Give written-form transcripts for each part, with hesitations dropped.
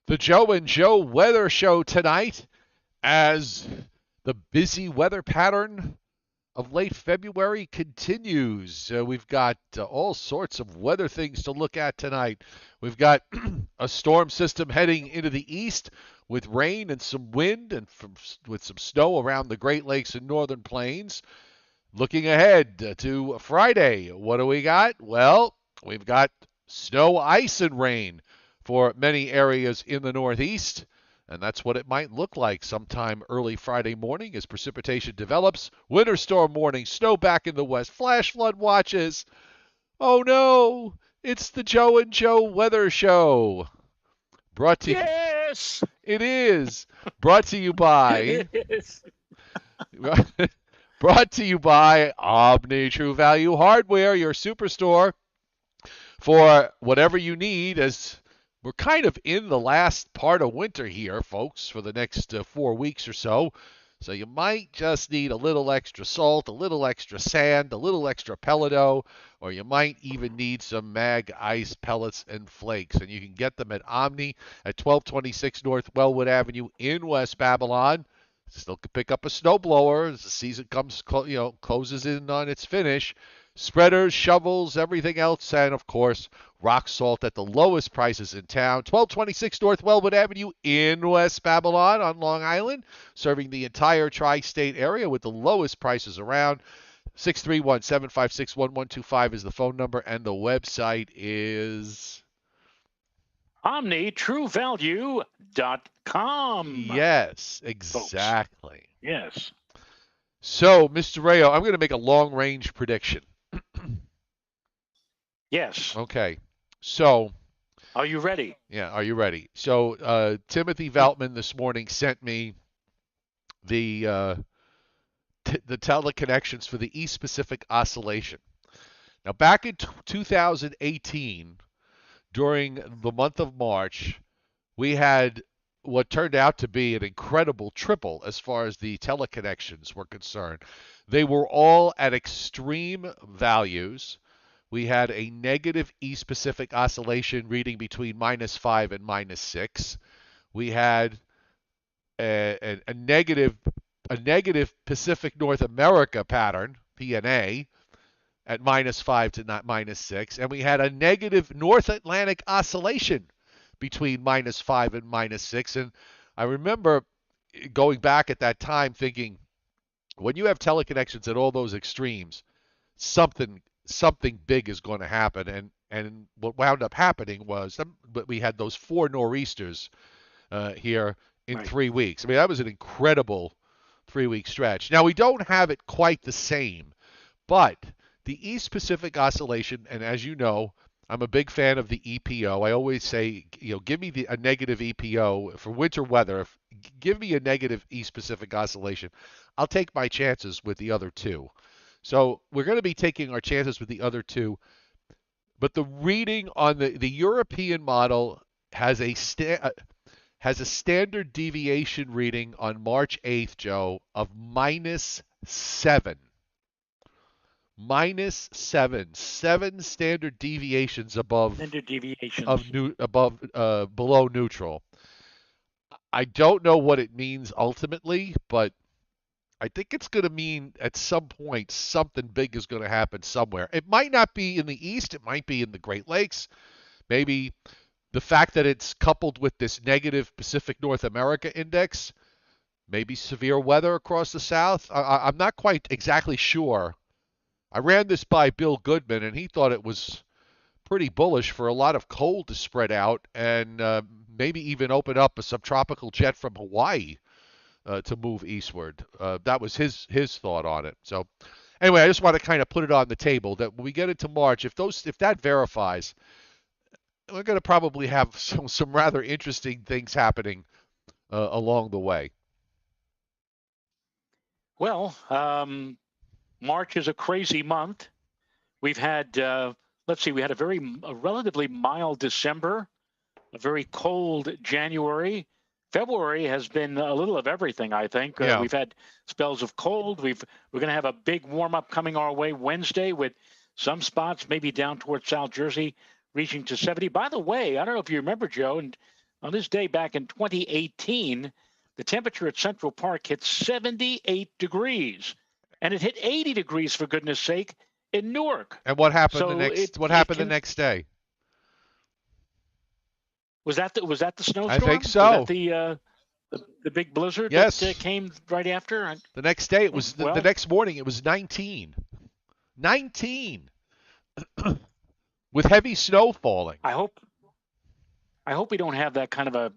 The Joe and Joe Weather Show tonight as the busy weather pattern of late February continues. We've got all sorts of weather things to look at tonight. We've got a storm system heading into the east with rain and some wind and with some snow around the Great Lakes and Northern Plains. Looking ahead to Friday, what do we got? Well, we've got snow, ice, and rain for many areas in the Northeast. And that's what it might look like sometime early Friday morning as precipitation develops. Winter storm warning, snow back in the west, flash flood watches. Oh no, it's the Joe and Joe Weather Show. Brought to Yes, It is brought to you by it is. brought to you by Omni True Value Hardware, your superstore for whatever you need as we're kind of in the last part of winter here, folks, for the next 4 weeks or so. So you might just need a little extra salt, a little extra sand, a little extra pellet dough, or you might even need some mag ice pellets and flakes. And you can get them at Omni at 1226 North Wellwood Avenue in West Babylon. Still can pick up a snowblower as the season closes in on its finish. Spreaders, shovels, everything else, and of course, rock salt at the lowest prices in town. 1226 North Wellwood Avenue in West Babylon on Long Island, serving the entire tri-state area with the lowest prices around. 631-756-1125 is the phone number, and the website is OmniTrueValue.com. yes, Folks. exactly. Yes. So, Mr. Rayo, I'm going to make a long-range prediction. Yes. Okay. So, Are you ready? yeah, are you ready? So, Timothy Veltman this morning sent me the the teleconnections for the East Pacific Oscillation. Now, back in 2018, during the month of March, we had what turned out to be an incredible triple as far as the teleconnections were concerned. They were all at extreme values. We had a negative East Pacific Oscillation reading between -5 and -6. We had a negative Pacific North America pattern, PNA, at -5 to not -6, and we had a negative North Atlantic Oscillation between -5 and -6. And I remember going back at that time thinking, when you have teleconnections at all those extremes, something big is going to happen. And what wound up happening was we had those 4 nor'easters here in Right. 3 weeks. I mean, that was an incredible 3-week stretch. Now we don't have it quite the same, but the East Pacific Oscillation, and as you know, I'm a big fan of the EPO. I always say, give me a negative EPO for winter weather. Give me a negative East Pacific Oscillation. I'll take my chances with the other two. So we're going to be taking our chances with the other two. But the reading on the European model has a standard deviation reading on March 8th, Joe, of -7. -7 standard deviations Standard of deviations. new above below neutral. I don't know what it means ultimately, but I think it's going to mean at some point something big is going to happen somewhere. It might not be in the east, it might be in the Great Lakes. Maybe the fact that it's coupled with this negative Pacific North America index, maybe severe weather across the south. I'm not quite exactly sure. I ran this by Bill Goodman, and he thought it was pretty bullish for a lot of cold to spread out and maybe even open up a subtropical jet from Hawaii to move eastward. That was his thought on it. So anyway, I just want to kind of put it on the table that when we get into March, if that verifies, we're going to probably have some rather interesting things happening along the way. Well, March is a crazy month. We've had, let's see, we had a relatively mild December, a very cold January. February has been a little of everything, I think. Yeah. We've had spells of cold. We're going to have a big warm up coming our way Wednesday with some spots maybe down towards South Jersey reaching to 70. By the way, I don't know if you remember, Joe, and On this day back in 2018, the temperature at Central Park hit 78 degrees, and it hit 80 degrees for goodness sake in Newark. And what happened the So next? What it happened the can next day? was that the I think snowstorm? Was that so. the big blizzard that Yes. came right after? The next day, it was the Well, next morning. It was 19, 19, with heavy snow falling. I hope we don't have that kind of a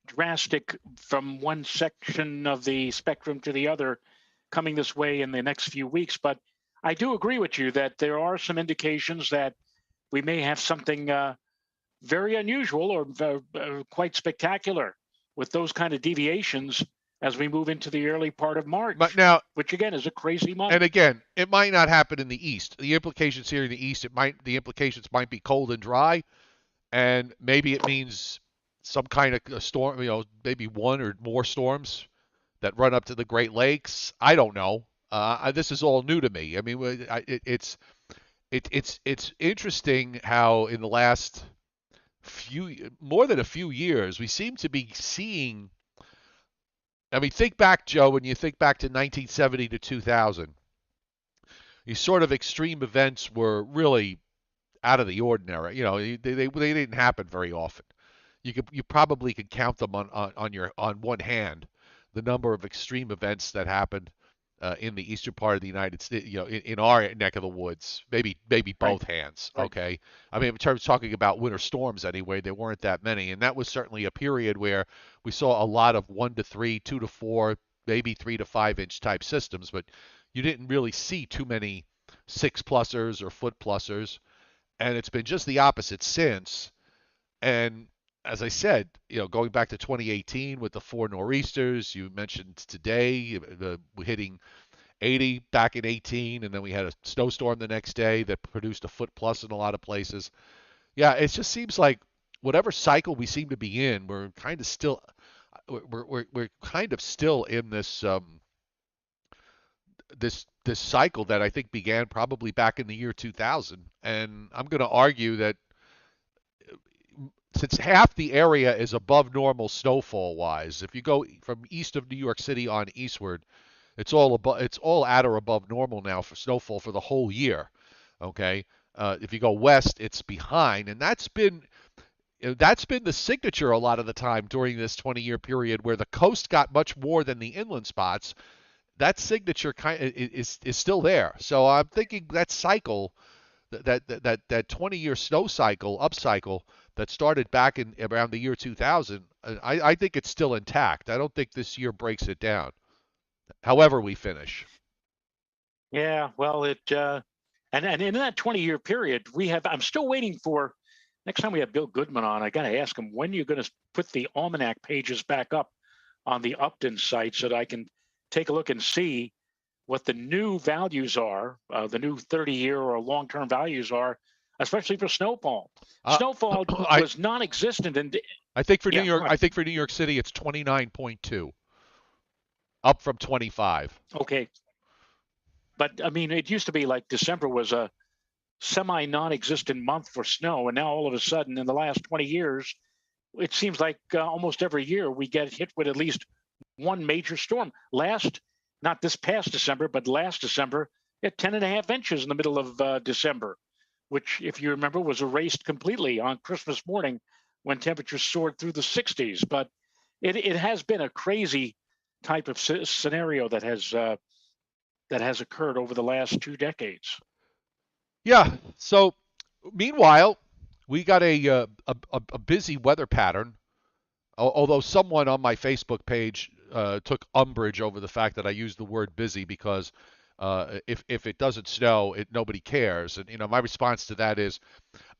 drastic from one section of the spectrum to the other coming this way in the next few weeks. But I do agree with you that there are some indications that we may have something very unusual or quite spectacular with those kind of deviations as we move into the early part of But March, now, which again is a crazy month. and again, it might not happen in the east. The implications here in the east, the implications might be cold and dry, and maybe it means some kind of a storm. Maybe one or more storms that run up to the Great Lakes. I don't know. This is all new to me. I mean, it's interesting how in the last more than a few years, we seem to be seeing. I mean, think back, Joe, when you think back to 1970 to 2000, these sort of extreme events were really out of the ordinary. They didn't happen very often. You probably could count them on one hand, the number of extreme events that happened in the eastern part of the United States, in our neck of the woods, maybe Right, both hands. right. Okay, I mean, in terms of talking about winter storms, anyway, there weren't that many, and that was certainly a period where we saw a lot of 1 to 3, 2 to 4, maybe 3 to 5 inch type systems, but you didn't really see too many 6 plusers or foot plusers, and it's been just the opposite since. And as I said, going back to 2018 with the 4 nor'easters, you mentioned today hitting 80 back in 18, and then we had a snowstorm the next day that produced a foot plus in a lot of places. Yeah, it just seems like whatever cycle we seem to be in, we're kind of still we're kind of still in this cycle that I think began probably back in the year 2000. And I'm going to argue that since half the area is above normal snowfall wise, if you go from east of New York City on eastward, it's all at or above normal now for snowfall for the whole year. Okay, if you go west, it's behind, and that's been the signature a lot of the time during this 20-year period where the coast got much more than the inland spots. That signature is still there. So I'm thinking that cycle, that 20-year snow cycle, up cycle that started back in around the year 2000, I think it's still intact. I don't think this year breaks it down. However we finish. Yeah, well, and in that 20-year period, I'm still waiting for next time we have Bill Goodman on. I got to ask him when you're going to put the almanac pages back up on the Upton site so that I can take a look and see what the new values are, the new 30-year or long-term values are, especially for snowfall. Uh, Snowfall I was non-existent, and I think for New yeah, York, what? I think for New York City, it's 29.2, up from 25. Okay, but I mean, it used to be like December was a semi non-existent month for snow, and now all of a sudden, in the last 20 years, it seems like almost every year we get hit with at least one major storm. Not this past December, but last December, at 10.5 inches in the middle of December, which, if you remember, was erased completely on Christmas morning when temperatures soared through the 60s. But it has been a crazy type of scenario that has occurred over the last 2 decades. Yeah. So meanwhile, we got a busy weather pattern. Although someone on my Facebook page took umbrage over the fact that I used the word busy because if it doesn't snow, nobody cares. And my response to that is,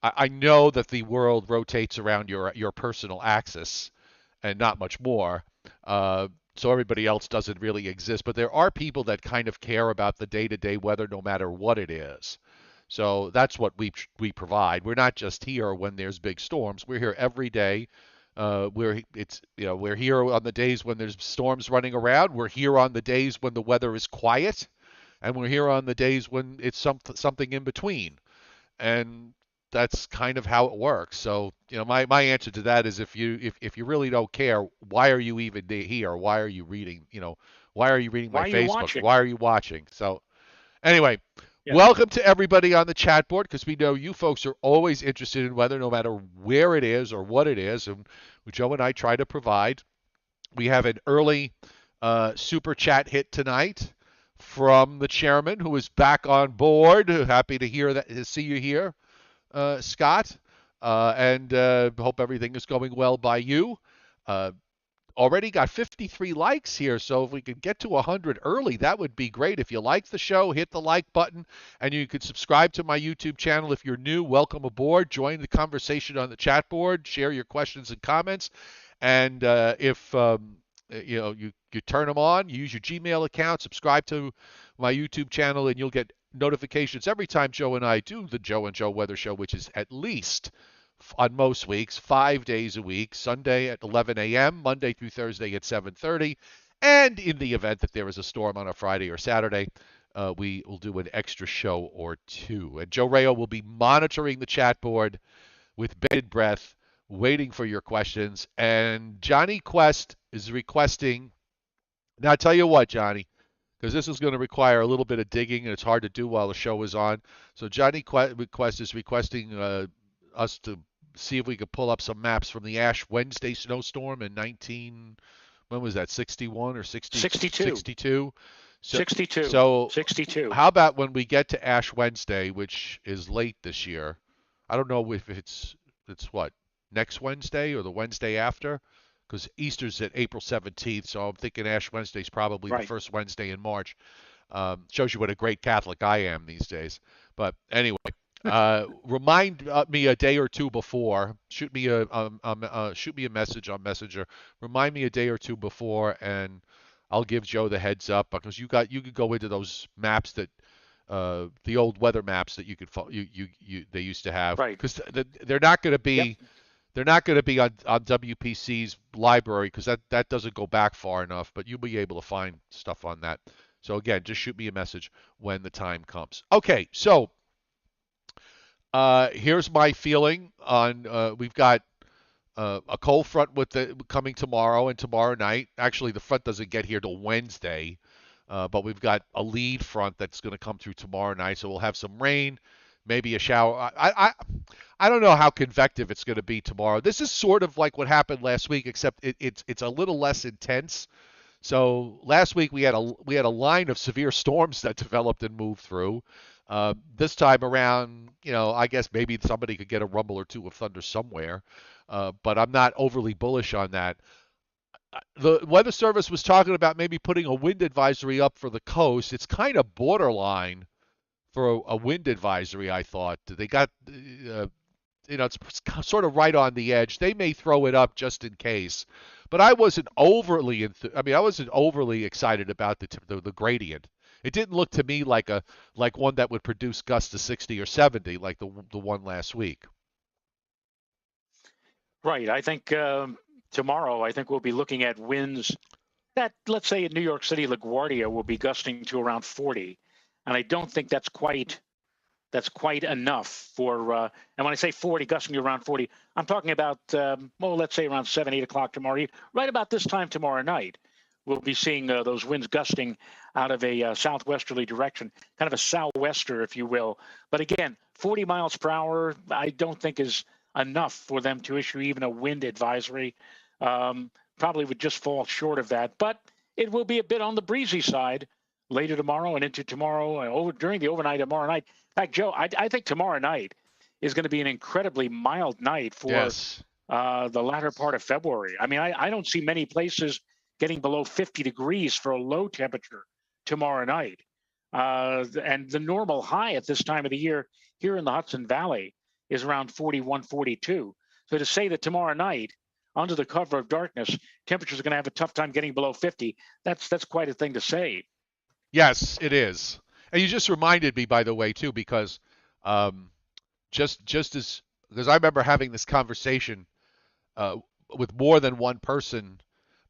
I know that the world rotates around your personal axis and not much more. So everybody else doesn't really exist. But there are people that kind of care about the day-to-day weather, no matter what it is. So that's what we provide. We're not just here when there's big storms. We're here every day. We're here on the days when there's storms running around. We're here on the days when the weather is quiet, and we're here on the days when it's something in between. And that's kind of how it works. So, my answer to that is if you really don't care, why are you even here? Why are you reading, why are you reading my Why are you Facebook? watching? Why are you watching? So, anyway, Yeah. welcome to everybody on the chat board because we know you folks are always interested in weather, no matter where it is or what it is. And Joe and I try to provide. We have an early super chat hit tonight from the chairman who is back on board. Happy to hear that, to see you here, Scott. And hope everything is going well by you. Uh, Already got 53 likes here, so if we could get to 100 early, that would be great. If you like the show, hit the like button, and you could subscribe to my YouTube channel. If you're new, welcome aboard. Join the conversation on the chat board. Share your questions and comments. And if you turn them on, use your Gmail account, subscribe to my YouTube channel, and you'll get notifications every time Joe and I do the Joe and Joe Weather Show, which is at least on most weeks, 5 days a week, Sunday at 11 a.m., Monday through Thursday at 7:30, and in the event that there is a storm on a Friday or Saturday, we will do an extra show or two. And Joe Rayo will be monitoring the chat board with bated breath, waiting for your questions. And Johnny Quest is requesting. Now, I tell you what, Johnny, because this is going to require a little bit of digging, and it's hard to do while the show is on. So Johnny Quest is requesting us to see if we could pull up some maps from the Ash Wednesday snowstorm in 19. When was that? 61 or 60? 62. 62. So, 62. so 62. how about when we get to Ash Wednesday, which is late this year? I don't know if it's what, next Wednesday or the Wednesday after, because Easter's at April 17th, so I'm thinking Ash Wednesday is probably the Right. first Wednesday in March. Shows you what a great Catholic I am these days. But anyway, remind me a day or two before. Shoot me a message on Messenger. Remind me a day or two before, and I'll give Joe the heads up because you could go into those maps that the old weather maps that you could they used to have Right. because they're not going to Yep. be they're not going to be on WPC's library because that doesn't go back far enough, but you'll be able to find stuff on that. So again, just shoot me a message when the time comes. Okay, so here's my feeling on we've got a cold front with the coming tomorrow and tomorrow night. Actually, the front doesn't get here till Wednesday, but we've got a lead front that's going to come through tomorrow night, so we'll have some rain, maybe a shower. I don't know how convective it's going to be tomorrow. This is sort of like what happened last week, except it's a little less intense. So last week we had a line of severe storms that developed and moved through. This time around, I guess maybe somebody could get a rumble or two of thunder somewhere, but I'm not overly bullish on that. The Weather Service was talking about maybe putting a wind advisory up for the coast. It's kind of borderline for a wind advisory, I thought. They got, it's sort of right on the edge. They may throw it up just in case, but I wasn't overly, I wasn't overly excited about the gradient. It didn't look to me like one that would produce gusts to 60 or 70 like the one last week. Right. I think tomorrow, I think we'll be looking at winds that, let's say, in New York City, LaGuardia will be gusting to around 40, and I don't think that's quite enough for. And when I say 40, gusting to around 40, I'm talking about let's say around 7, 8 o'clock tomorrow, right about this time tomorrow night. We'll be seeing those winds gusting out of a southwesterly direction, kind of a sou'wester, if you will. But again, 40 miles per hour, I don't think is enough for them to issue even a wind advisory. Probably would just fall short of that. But it will be a bit on the breezy side later tomorrow and into tomorrow, during the overnight tomorrow night. In fact, Joe, I think tomorrow night is going to be an incredibly mild night for Yes. the latter part of February. I mean, I don't see many places getting below 50 degrees for a low temperature tomorrow night. And the normal high at this time of the year here in the Hudson Valley is around 41, 42. So to say that tomorrow night, under the cover of darkness, temperatures are going to have a tough time getting below 50, that's quite a thing to say. Yes, it is. And you just reminded me, by the way, too, because um, just as because I remember having this conversation uh, with more than one person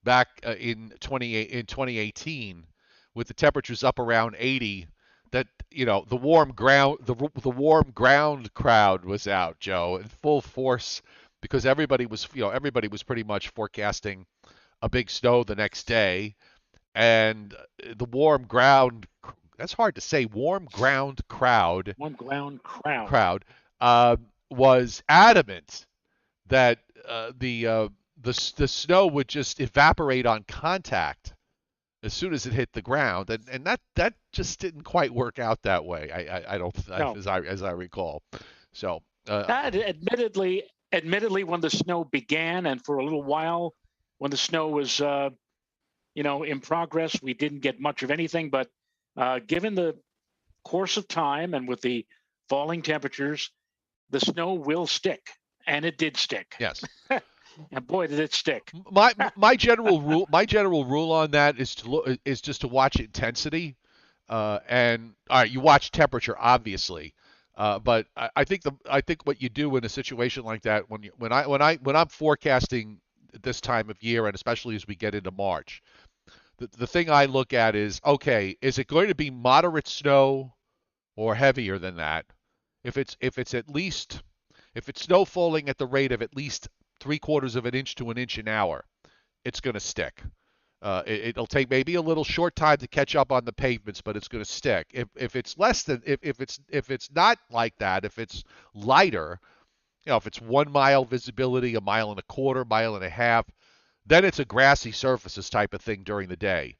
back in 2018 with the temperatures up around 80. that the warm ground crowd was out, Joe, in full force because everybody was pretty much forecasting a big snow the next day, and the warm ground that's hard to say warm ground crowd One ground crowd. crowd uh, was adamant that the snow would just evaporate on contact as soon as it hit the ground, and that just didn't quite work out that way. I don't No, as I recall. So that admittedly, when the snow began, and for a little while, when the snow was in progress, we didn't get much of anything. But given the course of time and with the falling temperatures, the snow will stick, and it did stick. yes, And boy, did it stick. my general rule on that is just to watch intensity. And all right, you watch temperature, obviously, but I think what you do in a situation like that when I'm forecasting this time of year, and especially as we get into March, the thing I look at is, okay, is it going to be moderate snow or heavier than that? If it's snow falling at the rate of at least 3/4 of an inch to an inch an hour, it's going to stick. It'll take maybe a little short time to catch up on the pavements, but it's going to stick. If it's less than if it's not like that, if it's lighter, if it's 1 mile visibility, a mile and a quarter, mile and a half, then it's a grassy surfaces type of thing during the day,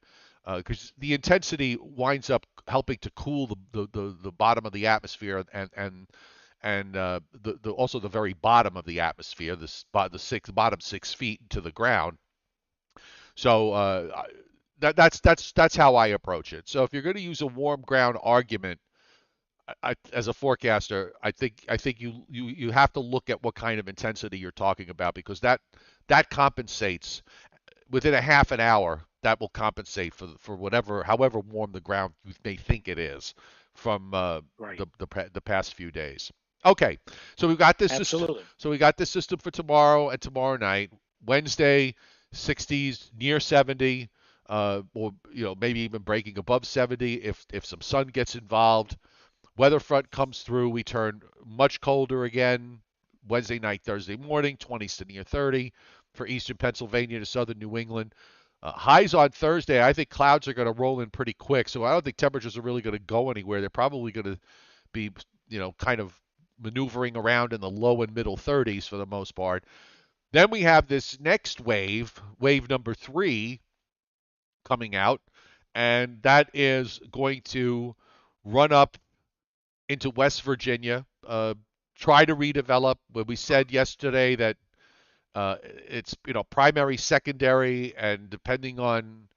because the intensity winds up helping to cool the bottom of the atmosphere and also the very bottom of the atmosphere, the bottom 6 feet to the ground. So that's how I approach it. So if you're going to use a warm ground argument, as a forecaster, I think you have to look at what kind of intensity you're talking about, because that compensates within a half an hour. That will compensate for however warm the ground you may think it is from Right. the past few days. Okay, so we've got this system. Absolutely. So we got this system for tomorrow and tomorrow night. Wednesday, 60s, near 70, or maybe even breaking above 70 if some sun gets involved. Weather front comes through. We turn much colder again Wednesday night, Thursday morning, 20s to near 30 for eastern Pennsylvania to southern New England. Highs on Thursday, I think clouds are going to roll in pretty quick, so I don't think temperatures are really going to go anywhere. They're probably going to be, kind of maneuvering around in the low and middle 30s for the most part. Then we have this next wave number 3, coming out, and that is going to run up into West Virginia, try to redevelop. When we said yesterday that it's primary, secondary, and depending on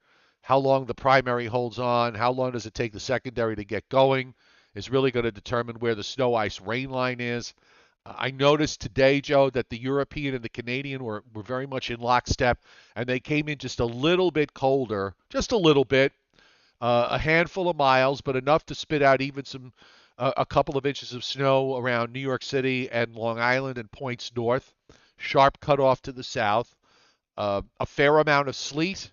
how long the primary holds on, how long does it take the secondary to get going, is really going to determine where the snow ice rain line is. I noticed today, Joe, that the European and the Canadian were very much in lockstep, and they came in just a little bit colder, just a little bit, a handful of miles, but enough to spit out even a couple of inches of snow around New York City and Long Island and points north. Sharp cutoff to the south. A fair amount of sleet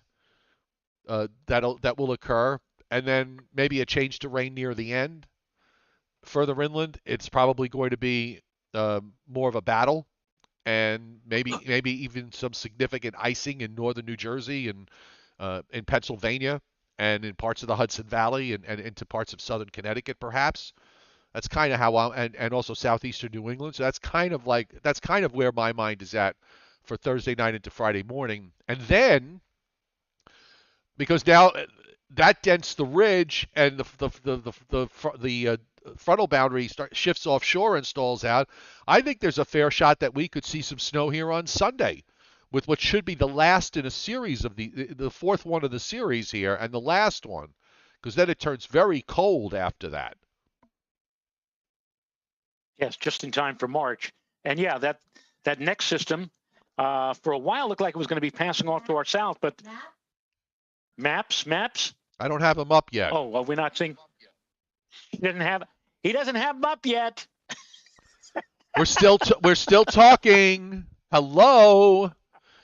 that will occur, and then maybe a change to rain near the end. Further inland, it's probably going to be more of a battle, and maybe even some significant icing in northern New Jersey and in Pennsylvania and in parts of the Hudson Valley and into parts of southern Connecticut, perhaps. That's kind of how and also southeastern New England. So that's kind of where my mind is at for Thursday night into Friday morning. And then, because now that dents the ridge and the frontal boundary shifts offshore and stalls out, I think there's a fair shot that we could see some snow here on Sunday, with what should be the last in a series of the fourth one of the series here and the last one, because then it turns very cold after that. Yes, just in time for March. And yeah, that next system for a while looked like it was going to be passing off to our south, but maps. I don't have them up yet. Oh, well, we're not seeing. He doesn't have them up yet. We're still talking. Hello,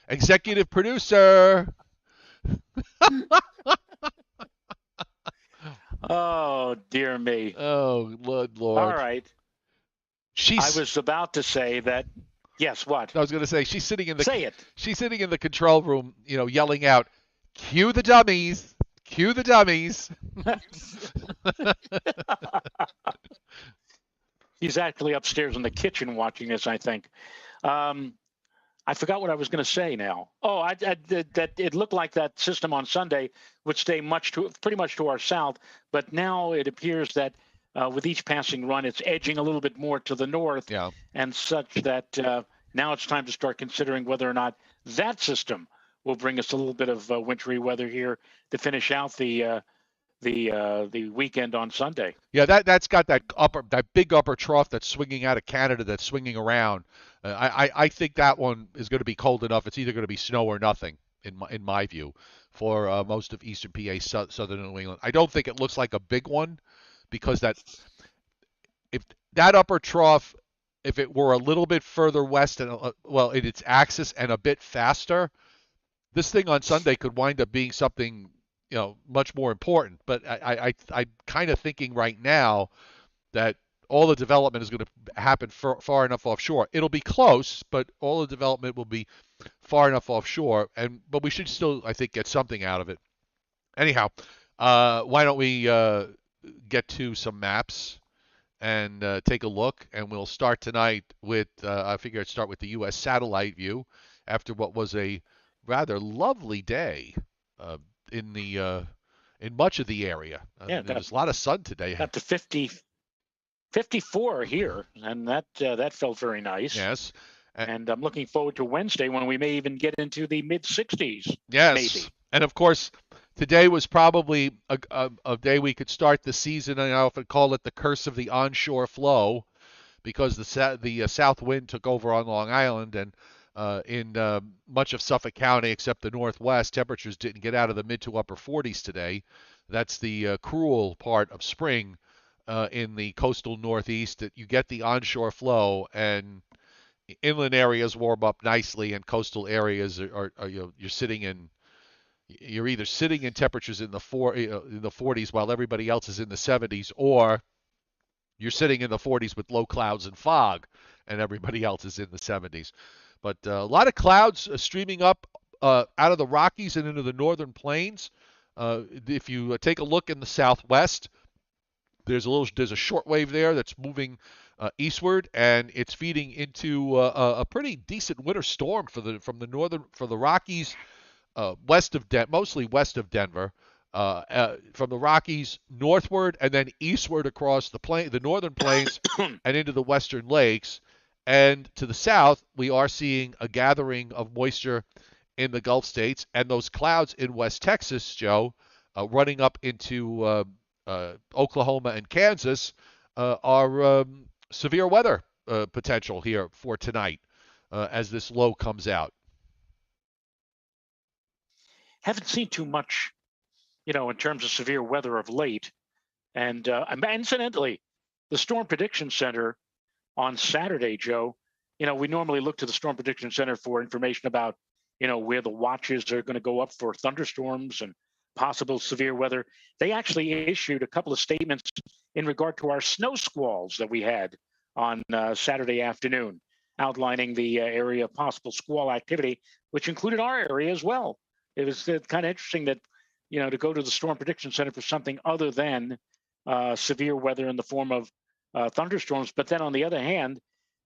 executive producer. Oh Oh, dear me. Oh, All Lord. right. I She's. was about to say that. Yes, what? I was going to say Say it. she's sitting in the control room, yelling out, "Cue the dummies! Cue the dummies!" He's actually upstairs in the kitchen watching this, I think. Um, I forgot what I was going to say now. Oh, that it looked like that system on Sunday would stay pretty much to our south, but now it appears that with each passing run, it's edging a little bit more to the north, Yeah. and such that now it's time to start considering whether or not that system will bring us a little bit of wintry weather here to finish out the weekend on Sunday. Yeah, that's got that big upper trough that's swinging out of Canada, that's swinging around. I think that one is going to be cold enough. It's either going to be snow or nothing in my view for most of eastern PA, southern New England. I don't think it looks like a big one because if that upper trough, if it were a little bit further west and well in its axis and a bit faster, this thing on Sunday could wind up being something much more important. But I'm kind of thinking right now that all the development is going to happen far enough offshore. It'll be close, but all the development will be far enough offshore. But we should still, I think, get something out of it. Anyhow, why don't we get to some maps and take a look? And we'll start tonight with I figure I'd start with the U.S. satellite view after what was a rather lovely day uh, in the in much of the area. Yeah, There was a lot of sun today. got to 54 here, and that felt very nice. Yes. And I'm looking forward to Wednesday when we may even get into the mid 60s. Yes. Maybe. And of course, today was probably a day we could start the season. And I often call it the curse of the onshore flow because the south wind took over on Long Island, and in much of Suffolk County, except the northwest, temperatures didn't get out of the mid to upper 40s today. That's the cruel part of spring in the coastal northeast, that you get the onshore flow and inland areas warm up nicely, and coastal areas are you're either sitting in temperatures in the 40s while everybody else is in the 70s, or you're sitting in the 40s with low clouds and fog, and everybody else is in the 70s. But a lot of clouds streaming up out of the Rockies and into the northern plains. If you take a look in the southwest, there's a short wave there that's moving eastward, and it's feeding into a pretty decent winter storm for the Rockies, mostly west of Denver, from the Rockies northward and then eastward across the northern plains and into the western lakes. And to the south, we are seeing a gathering of moisture in the Gulf states, and those clouds in West Texas, Joe, running up into Oklahoma and Kansas, are severe weather potential here for tonight as this low comes out. Haven't seen too much, in terms of severe weather of late. And incidentally, the Storm Prediction Center on Saturday, Joe, we normally look to the Storm Prediction Center for information about, where the watches are going to go up for thunderstorms and possible severe weather. They actually issued a couple of statements in regard to our snow squalls that we had on Saturday afternoon, outlining the area of possible squall activity, which included our area as well. It was kind of interesting that, to go to the Storm Prediction Center for something other than severe weather in the form of thunderstorms. But then on the other hand,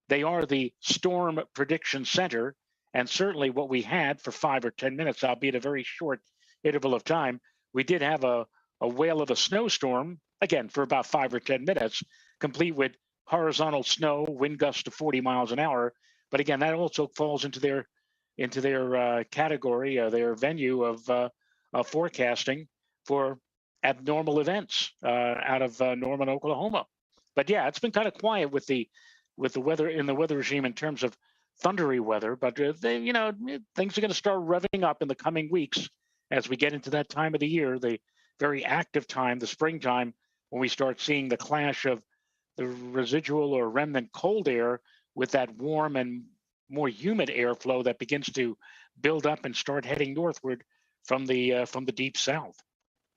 they are the Storm Prediction Center. And certainly what we had for 5 or 10 minutes, albeit a very short interval of time, we did have a whale of a snowstorm, again, for about 5 or 10 minutes, complete with horizontal snow, wind gusts to 40 miles an hour. But again, that also falls into their category, their venue of forecasting for abnormal events out of Norman, Oklahoma. But yeah, it's been kind of quiet with the weather in the weather regime in terms of thundery weather. But things are going to start revving up in the coming weeks as we get into that time of the year, the very active time, the springtime, when we start seeing the clash of the residual or remnant cold air with that warm and more humid airflow that begins to build up and start heading northward from the deep south.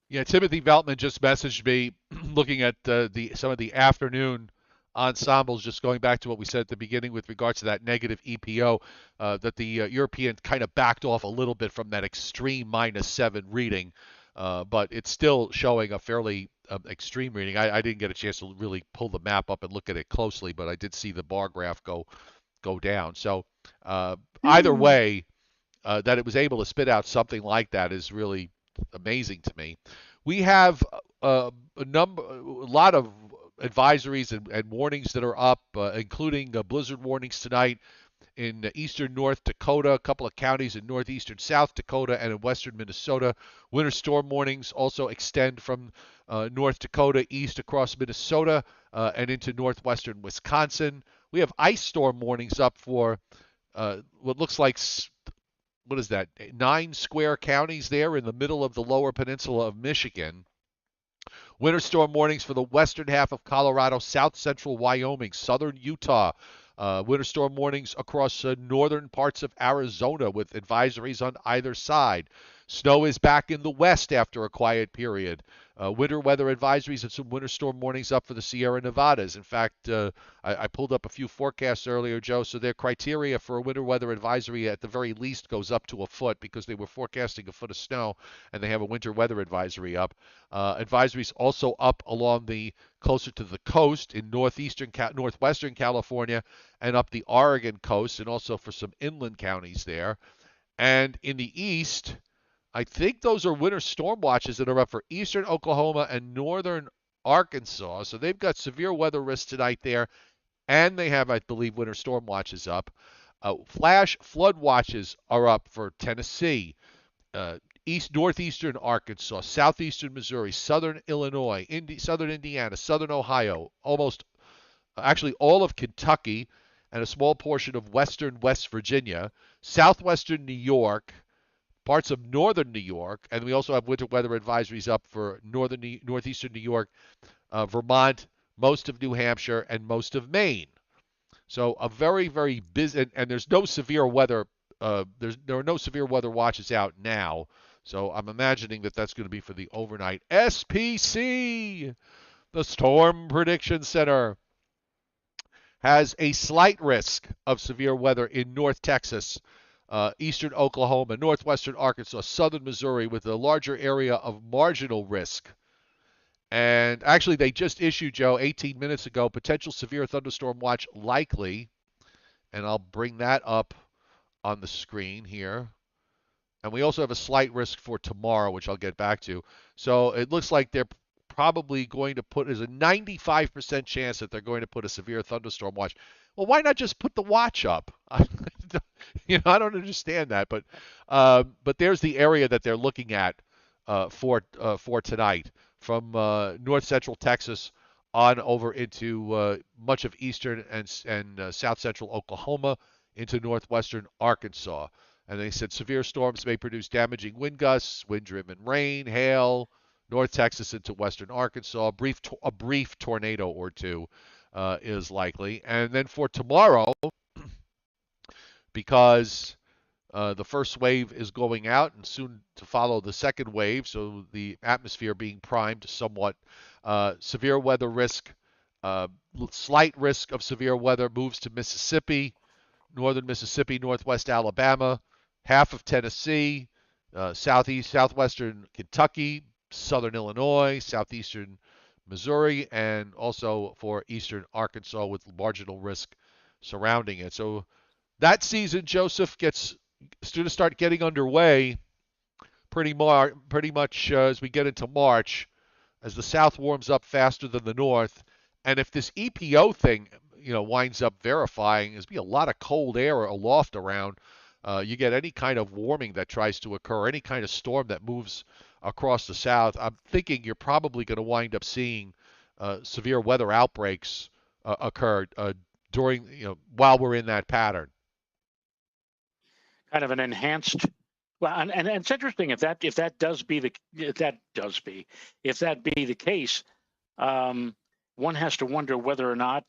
Yeah, Timothy Veltman just messaged me looking at some of the afternoon ensembles, just going back to what we said at the beginning with regards to that negative EPO, that the European kind of backed off a little bit from that extreme -7 reading, but it's still showing a fairly extreme reading. I didn't get a chance to really pull the map up and look at it closely, but I did see the bar graph go down. So either way, that it was able to spit out something like that is really amazing to me. We have a lot of advisories and warnings that are up, including blizzard warnings tonight in eastern North Dakota, a couple of counties in northeastern South Dakota, and in western Minnesota. Winter storm warnings also extend from North Dakota east across Minnesota and into northwestern Wisconsin. We have ice storm warnings up for what looks like, what is that, 9 square counties there in the middle of the lower peninsula of Michigan. Winter storm warnings for the western half of Colorado, south central Wyoming, southern Utah. Winter storm warnings across northern parts of Arizona with advisories on either side. Snow is back in the west after a quiet period. Winter weather advisories and some winter storm warnings up for the Sierra Nevadas. In fact, I pulled up a few forecasts earlier, Joe, so their criteria for a winter weather advisory at the very least goes up to a foot because they were forecasting a foot of snow, and they have a winter weather advisory up. Advisories also up along the closer to the coast in northwestern California and up the Oregon coast, and also for some inland counties there. And in the east, I think those are winter storm watches that are up for eastern Oklahoma and northern Arkansas. So they've got severe weather risks tonight there, and they have, I believe, winter storm watches up. Flash flood watches are up for Tennessee, northeastern Arkansas, southeastern Missouri, southern Illinois, southern Indiana, southern Ohio, actually all of Kentucky, and a small portion of western West Virginia, southwestern New York, parts of northern New York, and we also have winter weather advisories up for northeastern New York, Vermont, most of New Hampshire, and most of Maine. So a very, very busy, and there's no severe weather. There are no severe weather watches out now. So I'm imagining that that's going to be for the overnight. SPC, the Storm Prediction Center, has a slight risk of severe weather in North Texas, eastern Oklahoma, northwestern Arkansas, southern Missouri, with a larger area of marginal risk. And actually, they just issued, Joe, 18 minutes ago, potential severe thunderstorm watch likely. And I'll bring that up on the screen here. And we also have a slight risk for tomorrow, which I'll get back to. So it looks like they're probably going to there's a 95% chance that they're going to put a severe thunderstorm watch. Well, why not just put the watch up? I don't understand that, but there's the area that they're looking at for tonight, from north central Texas on over into much of eastern and south central Oklahoma into northwestern Arkansas. And they said severe storms may produce damaging wind gusts, wind-driven rain, hail, North Texas into western Arkansas. A brief tornado or two is likely. And then for tomorrow, because the first wave is going out and soon to follow the second wave, so the atmosphere being primed somewhat, severe weather risk, slight risk of severe weather moves to Mississippi, northern Mississippi, northwest Alabama, half of Tennessee, southwestern Kentucky, southern Illinois, southeastern Missouri, and also for eastern Arkansas with marginal risk surrounding it. So that season, Joseph, gets to start getting underway pretty much as we get into March, as the South warms up faster than the North. And if this EPO thing, winds up verifying, there's be a lot of cold air aloft around. You get any kind of warming that tries to occur, any kind of storm that moves across the South. I'm thinking you're probably going to wind up seeing severe weather outbreaks occur during, while we're in that pattern. Kind of an enhanced. Well, and it's interesting if that be the case, one has to wonder whether or not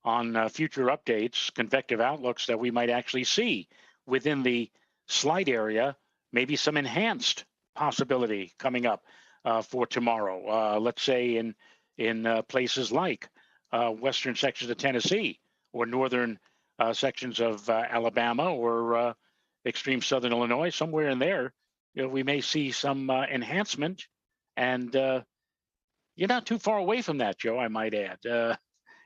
on future updates, convective outlooks, that we might actually see within the slight area maybe some enhanced possibility coming up for tomorrow. Let's say in in places like western sections of Tennessee or northern sections of Alabama or extreme southern Illinois. Somewhere in there, we may see some enhancement. And you're not too far away from that, Joe, I might add.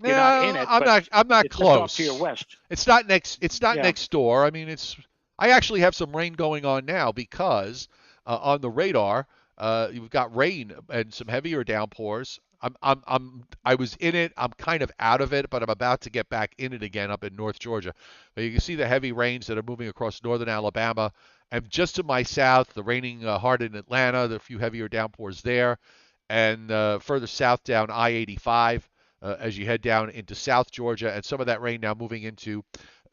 You're not in No, it, I'm but not. I'm not it's just off to your close. west. It's not next. It's not Yeah. next door. I mean, it's. I actually have some rain going on now because on the radar, you've got rain and some heavier downpours. I was in it. I'm kind of out of it, but I'm about to get back in it again up in North Georgia. But you can see the heavy rains that are moving across northern Alabama, and just to my south, the raining hard in Atlanta. There are a few heavier downpours there, and further south down I-85 as you head down into South Georgia, and some of that rain now moving into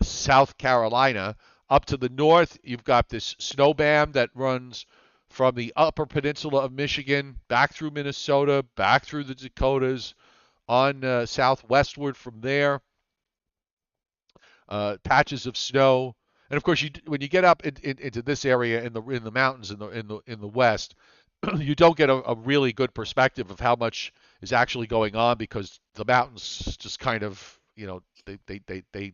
South Carolina. Up to the north, you've got this snow band that runs from the upper peninsula of Michigan back through Minnesota, back through the Dakotas, on southwestward from there. Patches of snow, and of course, when you get up into this area in the mountains in the west, you don't get a really good perspective of how much is actually going on because the mountains just kind of they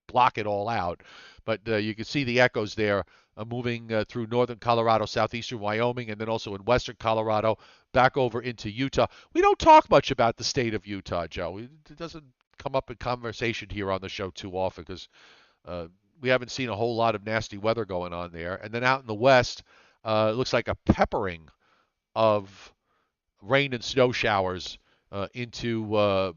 block it all out. But you can see the echoes there moving through northern Colorado, southeastern Wyoming, and then also in western Colorado, back over into Utah. We don't talk much about the state of Utah, Joe. It doesn't come up in conversation here on the show too often because uh, we haven't seen a whole lot of nasty weather going on there. And then out in the west, it looks like a peppering of rain and snow showers into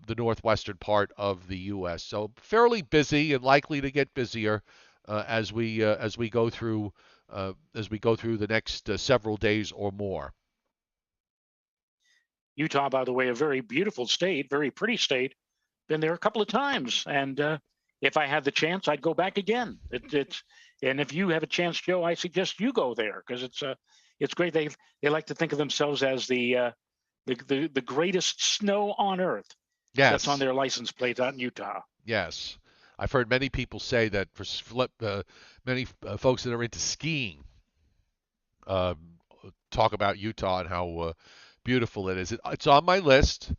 the northwestern part of the U.S. So fairly busy and likely to get busier as we go through the next several days or more. Utah, by the way, a very beautiful state, very pretty state. Been there a couple of times, and if I had the chance, I'd go back again. And if you have a chance, Joe, I suggest you go there because it's great. They like to think of themselves as the greatest snow on earth. That's on Yes, their license plate out in Utah. yes. I've heard many people say that for many folks that are into skiing uh, talk about Utah and how beautiful it is. It's on my list.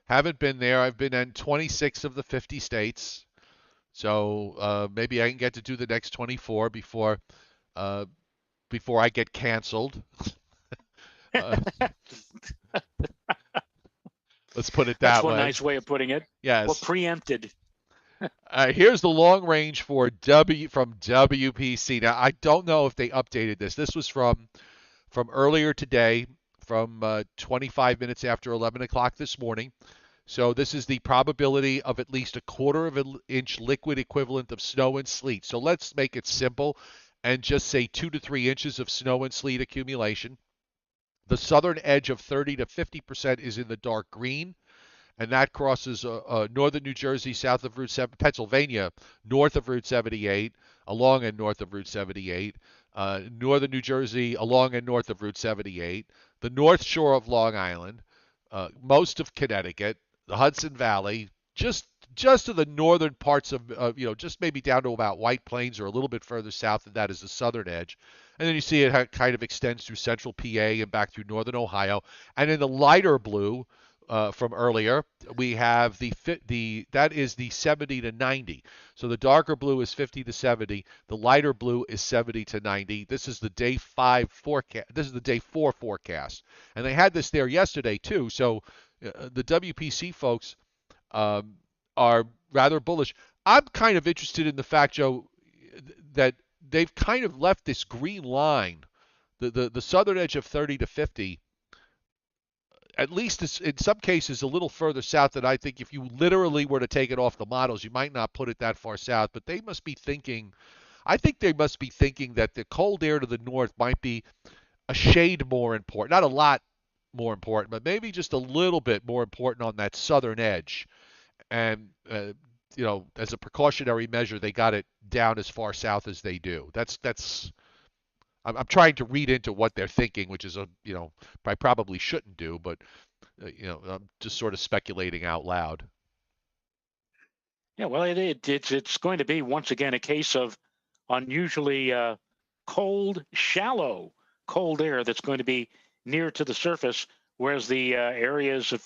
Haven't been there. I've been in 26 of the 50 states. So maybe I can get to do the next 24 uh, before I get canceled. Uh, let's put it That's that one way. nice way of putting it. Or Yes. preempted. Here's the long range for from WPC. Now I don't know if they updated this. This was from earlier today, from 25 minutes after 11 o'clock this morning. So this is the probability of at least a quarter of an inch liquid equivalent of snow and sleet. So let's make it simple and just say 2 to 3 inches of snow and sleet accumulation. The southern edge of 30 to 50% is in the dark green, and that crosses northern New Jersey, south of Route 7, Pennsylvania, north of Route 78, along and north of Route 78, northern New Jersey, along and north of Route 78, the north shore of Long Island, most of Connecticut, the Hudson Valley, just to the northern parts of, just maybe down to about White Plains or a little bit further south than that is the southern edge. And then you see it kind of extends through central PA and back through northern Ohio. And in the lighter blue, from earlier, we have that is the 70 to 90. So the darker blue is 50 to 70. The lighter blue is 70 to 90. This is the day 5 forecast. This is the day 4 forecast, and they had this there yesterday too. So the WPC folks are rather bullish. I'm kind of interested in the fact, Joe, that they've kind of left this green line, the southern edge of 30 to 50 at least in some cases a little further south than I think if you literally were to take it off the models, you might not put it that far south. But they must be thinking, I think they must be thinking that the cold air to the north might be a shade more important, not a lot more important, but maybe just a little bit more important on that southern edge. And as a precautionary measure, they got it down as far south as they do. That's I'm trying to read into what they're thinking, which is I probably shouldn't do, but I'm just sort of speculating out loud. Yeah, well, it's going to be once again a case of unusually cold, shallow cold air that's going to be near to the surface whereas the areas of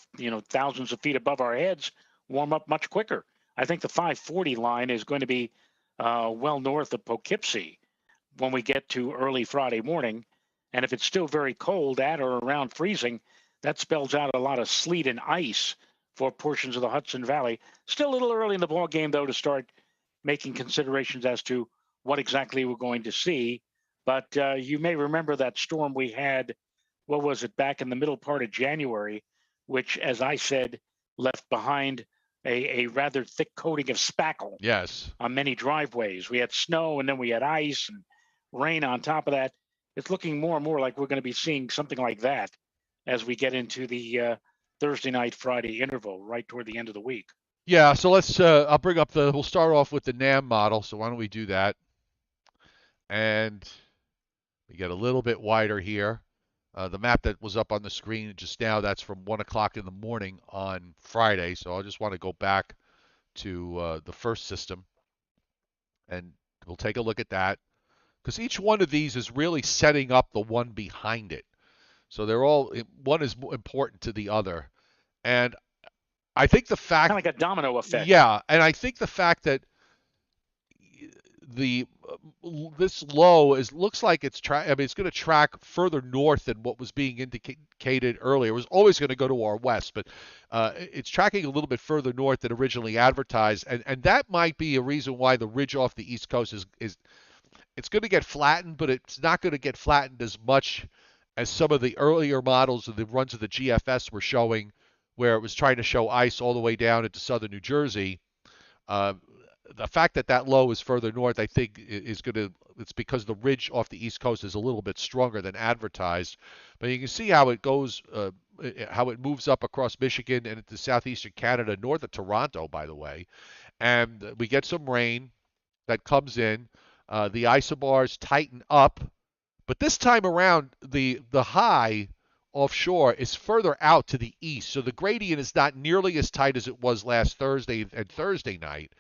thousands of feet above our heads warm up much quicker. I think the 540 line is going to be well north of Poughkeepsie when we get to early Friday morning. And if it's still very cold at or around freezing, that spells out a lot of sleet and ice for portions of the Hudson Valley. Still a little early in the ball game, though, to start making considerations as to what exactly we're going to see. But you may remember that storm we had, what was it, back in the middle part of January, which, as I said, left behind a rather thick coating of spackle Yes. on many driveways. We had snow and then we had ice and rain on top of that. It's looking more and more like we're going to be seeing something like that as we get into the Thursday night, Friday interval, right toward the end of the week. Yeah, so I'll bring up we'll start off with the NAM model. So why don't we do that? And we get a little bit wider here. The map that was up on the screen just now, that's from 1 o'clock in the morning on Friday. So I just want to go back to the first system, and we'll take a look at that. Because each one of these is really setting up the one behind it. So one is more important to the other. And I think the fact, kind of like a domino effect. yeah, and I think the fact that the this low looks like it's it's going to track further north than what was being indicated earlier. It was always going to go to our west, but it's tracking a little bit further north than originally advertised, and that might be a reason why the ridge off the east coast is it's going to get flattened, but it's not going to get flattened as much as some of the earlier models of the runs of the GFS were showing, where it was trying to show ice all the way down into southern New Jersey. Uh, the fact that that low is further north, I think, is going to. It's because the ridge off the east coast is a little bit stronger than advertised. But you can see how it goes, how it moves up across Michigan and into southeastern Canada, north of Toronto, by the way. And we get some rain that comes in. The isobars tighten up, but this time around, the high offshore is further out to the east, so the gradient is not nearly as tight as it was last Thursday and Thursday night.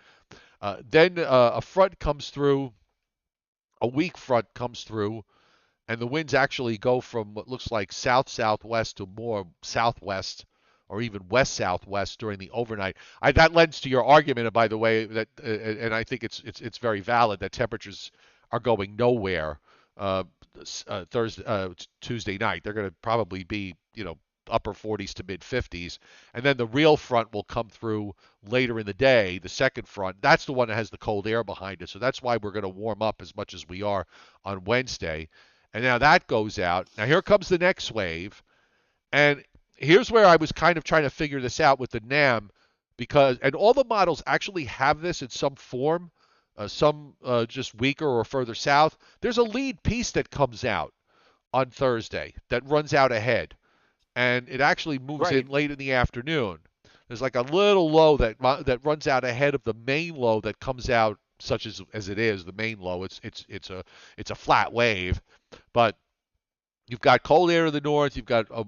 Then a front comes through, a weak front comes through, and the winds actually go from what looks like south-southwest to more southwest or even west-southwest during the overnight. That lends to your argument, by the way, that and I think it's very valid that temperatures are going nowhere Tuesday night. They're going to probably be upper 40s to mid 50s, and then the real front will come through later in the day. The second front, that's the one that has the cold air behind it, so that's why we're going to warm up as much as we are on Wednesday. And now that goes out. Now here comes the next wave, and here's where I was kind of trying to figure this out with the NAM, and all the models actually have this in some form, some just weaker or further south. There's a lead piece that comes out on Thursday that runs out ahead, and it actually moves in late in the afternoon. There's like a little low that runs out ahead of the main low that comes out, such as it is the main low. It's a flat wave, but you've got cold air to the north. You've got a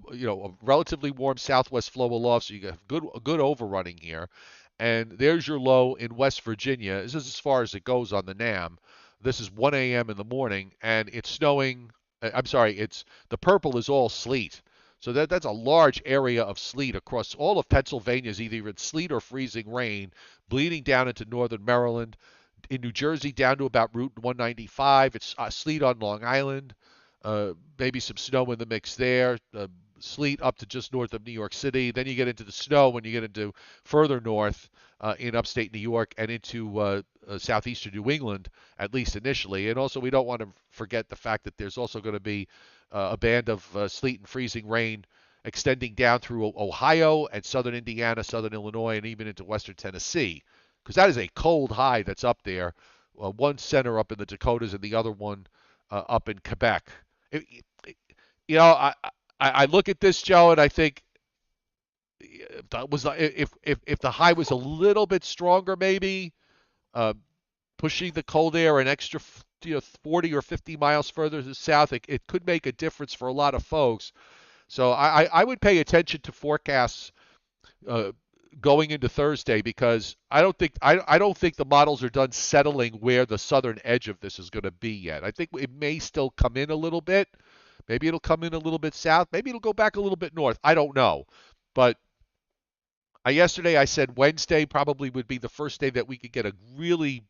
relatively warm southwest flow aloft, so you got a good overrunning here. And there's your low in West Virginia. This is as far as it goes on the NAM. This is 1 a.m. in the morning, and it's snowing. I'm sorry, the purple is all sleet. So that's a large area of sleet across all of Pennsylvania, is either in sleet or freezing rain, bleeding down into northern Maryland. In New Jersey, down to about Route 195. It's sleet on Long Island. Maybe some snow in the mix there. Sleet up to just north of New York City. Then you get into the snow when you get into further north in upstate New York and into southeastern New England, at least initially. And also, we don't want to forget the fact that there's also going to be a band of sleet and freezing rain extending down through Ohio and southern Indiana, southern Illinois, and even into western Tennessee, because that is a cold high that's up there. One center up in the Dakotas and the other one up in Quebec. I look at this, Joe, and I think if the high was a little bit stronger, maybe pushing the cold air an extra 40 or 50 miles further to the south, it could make a difference for a lot of folks. So I would pay attention to forecasts going into Thursday, because I don't think the models are done settling where the southern edge of this is going to be yet. I think it may still come in a little bit, Maybe it'll come in a little bit south. Maybe it'll go back a little bit north. I don't know. But yesterday I said Wednesday probably would be the first day that we could get a really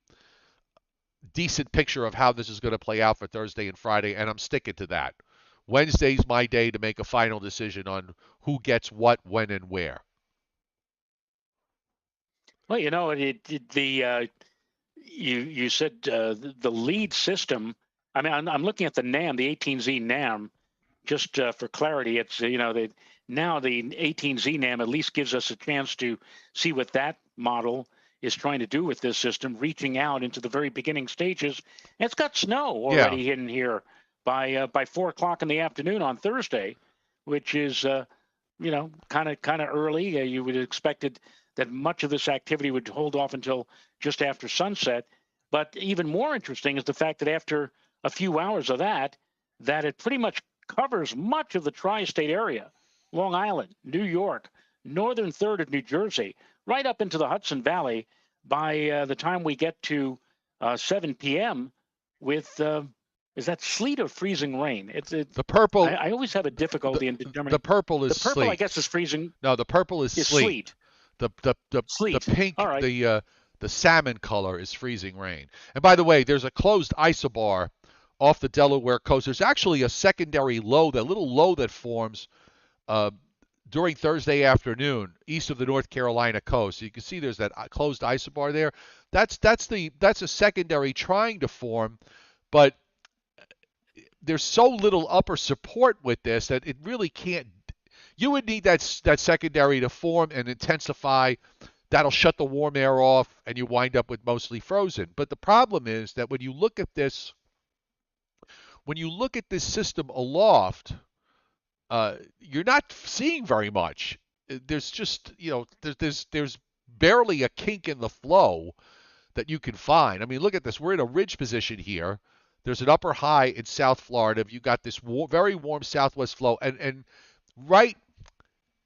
decent picture of how this is going to play out for Thursday and Friday, and I'm sticking to that. Wednesday's my day to make a final decision on who gets what, when, and where. Well, you said the lead system. I mean, I'm looking at the NAM, the 18Z NAM. Just for clarity, it's now the 18Z NAM at least gives us a chance to see what that model is trying to do with this system, reaching out into the very beginning stages. And it's got snow Yeah. already hidden here by 4 o'clock in the afternoon on Thursday, which is kind of early. You would have expected that much of this activity would hold off until just after sunset. But even more interesting is the fact that after a few hours of that it pretty much covers much of the tri-state area, Long Island, New York, northern third of New Jersey, right up into the Hudson Valley by the time we get to 7 p.m. with is that sleet or freezing rain? The purple. I always have a difficulty in determining. The purple is the purple, sleet. I guess, is freezing. No, the purple is sleet. The sleet. pink, All right. the salmon color is freezing rain. And by the way, there's a closed isobar off the Delaware coast. There's actually a secondary low, that little low that forms during Thursday afternoon east of the North Carolina coast. So you can see there's that closed isobar there. That's a secondary trying to form, but there's so little upper support with this that it really can't. You would need that secondary to form and intensify. That'll shut the warm air off, and you wind up with mostly frozen. But the problem is that when you look at this system aloft, you're not seeing very much. There's just there's barely a kink in the flow that you can find. I mean, look at this. We're in a ridge position here. There's an upper high in South Florida. You got this very warm southwest flow, and right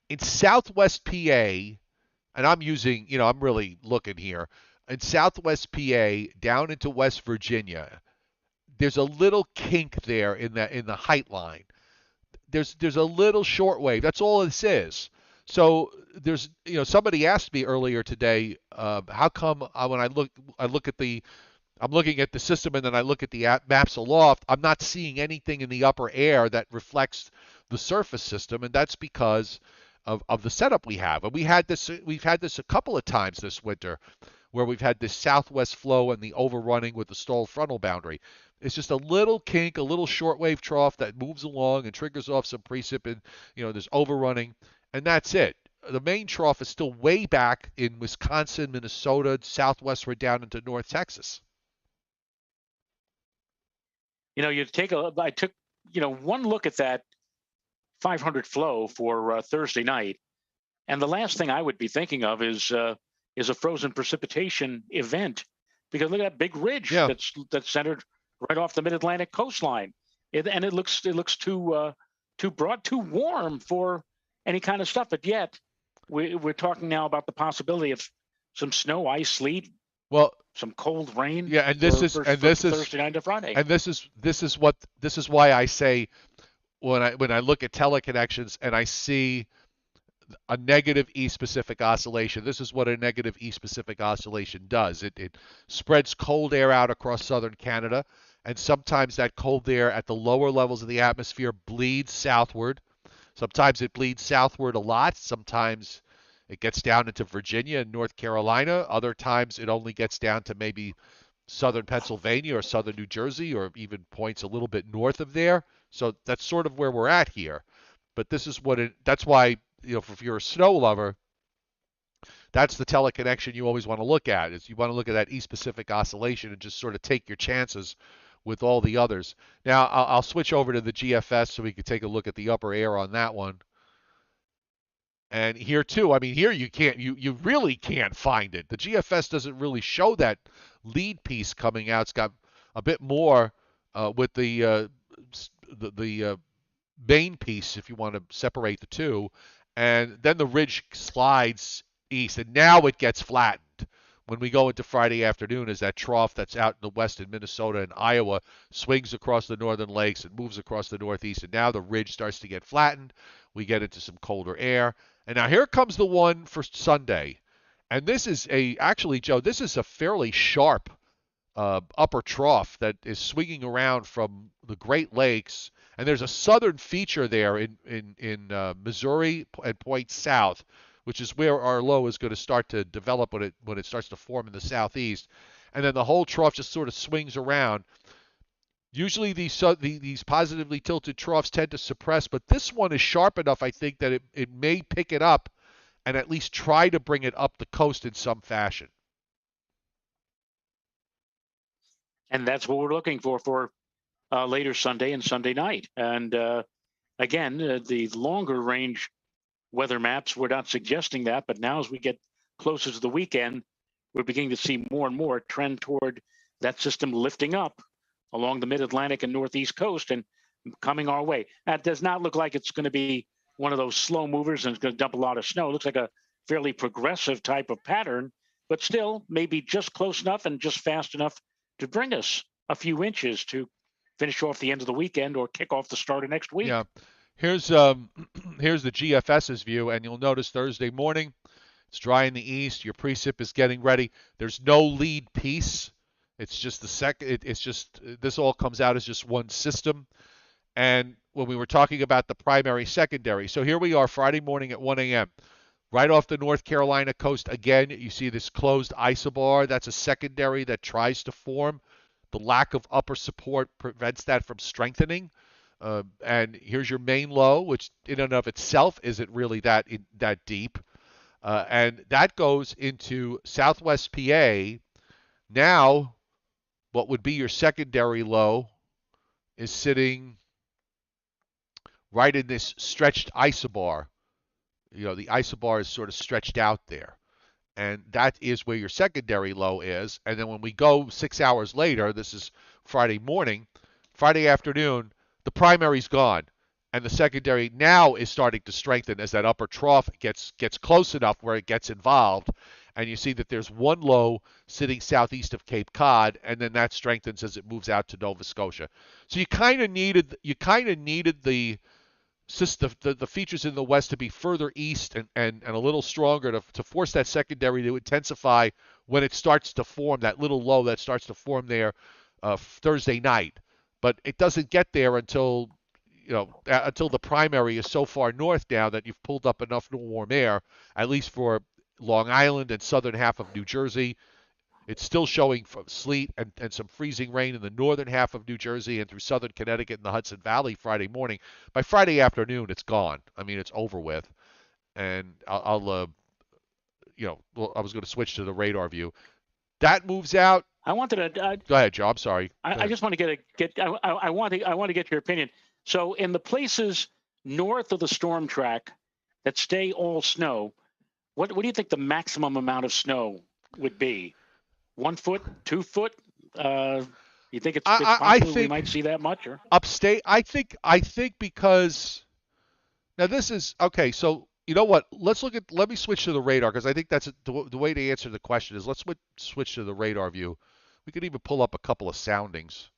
in Southwest PA, and I'm really looking here in Southwest PA down into West Virginia. There's a little kink there in the height line. There's a little shortwave. That's all this is. So there's somebody asked me earlier today, how come when I'm looking at the system and then I look at the maps aloft, I'm not seeing anything in the upper air that reflects the surface system, and that's because of the setup we have. And we've had this a couple of times this winter where we've had this southwest flow and the overrunning with the stalled frontal boundary. It's just a little kink, a little shortwave trough that moves along and triggers off some precip, and there's overrunning, and that's it. The main trough is still way back in Wisconsin, Minnesota, southwestward down into North Texas. I took one look at that 500 flow for Thursday night, and the last thing I would be thinking of is a frozen precipitation event, because look at that big ridge that's centered right off the Mid-Atlantic coastline, and it looks too broad, too warm for any kind of stuff. But yet we're talking now about the possibility of some snow, ice, sleet. Well, some cold rain. Yeah, and this is Thursday night to Friday. And this is why I say when I look at teleconnections and I see a negative East Pacific oscillation, this is what a negative East Pacific oscillation does. It spreads cold air out across southern Canada, and sometimes that cold air at the lower levels of the atmosphere bleeds southward. Sometimes it bleeds southward a lot. Sometimes it gets down into Virginia and North Carolina. Other times it only gets down to maybe southern Pennsylvania or southern New Jersey, or even points a little bit north of there. So that's sort of where we're at here. But this is that's why, if you're a snow lover, that's the teleconnection you always want to look at. Is you want to look at that East Pacific oscillation and just sort of take your chances with all the others. Now I'll switch over to the GFS so we can take a look at the upper air on that one. And here too, I mean, here you really can't find it. The GFS doesn't really show that lead piece coming out. It's got a bit more with the main piece, if you want to separate the two, and then the ridge slides east, and now it gets flattened when we go into Friday afternoon is that trough that's out in the west in Minnesota and Iowa swings across the northern lakes and moves across the northeast. And now the ridge starts to get flattened. We get into some colder air. And now here comes the one for Sunday. And this is actually, Joe, this is a fairly sharp upper trough that is swinging around from the Great Lakes. And there's a southern feature there in Missouri and points south, which is where our low is going to start to develop when it starts to form in the southeast. And then the whole trough just sort of swings around. Usually these positively tilted troughs tend to suppress, but this one is sharp enough, I think, that it may pick it up and at least try to bring it up the coast in some fashion. And that's what we're looking for later Sunday and Sunday night. And again, the longer range weather maps were not suggesting that, but now as we get closer to the weekend, we're beginning to see more and more trend toward that system lifting up along the mid-Atlantic and northeast coast and coming our way. That does not look like it's going to be one of those slow movers and it's going to dump a lot of snow. It looks like a fairly progressive type of pattern, but still maybe just close enough and just fast enough to bring us a few inches to finish off the end of the weekend or kick off the start of next week. Yeah. Here's here's the GFS's view, and you'll notice Thursday morning it's dry in the east. Your precip is getting ready. There's no lead piece. It's just the second. It's just this all comes out as just one system. And when we were talking about the primary secondary, so here we are Friday morning at 1 a.m. Right off the North Carolina coast again, you see this closed isobar. That's a secondary that tries to form. The lack of upper support prevents that from strengthening. And here's your main low, which in and of itself isn't really that deep. And that goes into southwest PA. Now, what would be your secondary low is sitting right in this stretched isobar. You know, the isobar is sort of stretched out there. And that is where your secondary low is. And then when we go 6 hours later, this is Friday morning, Friday afternoon, the primary's gone. And the secondary now is starting to strengthen as that upper trough gets close enough where it gets involved. And you see that there's one low sitting southeast of Cape Cod, and then that strengthens as it moves out to Nova Scotia. So you kind of needed the features in the west to be further east and a little stronger to force that secondary to intensify when it starts to form, that little low that starts to form there Thursday night. But it doesn't get there until the primary is so far north now that you've pulled up enough warm air, at least for Long Island and southern half of New Jersey. It's still showing sleet and some freezing rain in the northern half of New Jersey and through southern Connecticut and the Hudson Valley Friday morning. By Friday afternoon, it's gone. I mean, it's over with. And I was going to switch to the radar view. That moves out. I wanted to. Go ahead, Joe. I'm sorry. I just want to I want to get your opinion. So in the places north of the storm track that stay all snow, what do you think the maximum amount of snow would be? 1 foot, 2 foot? You think it's possible we might see that much? Or upstate? I think because now this is okay. So you know what? Let me switch to the radar because I think that's the way to answer the question is let's switch to the radar view. We could even pull up a couple of soundings.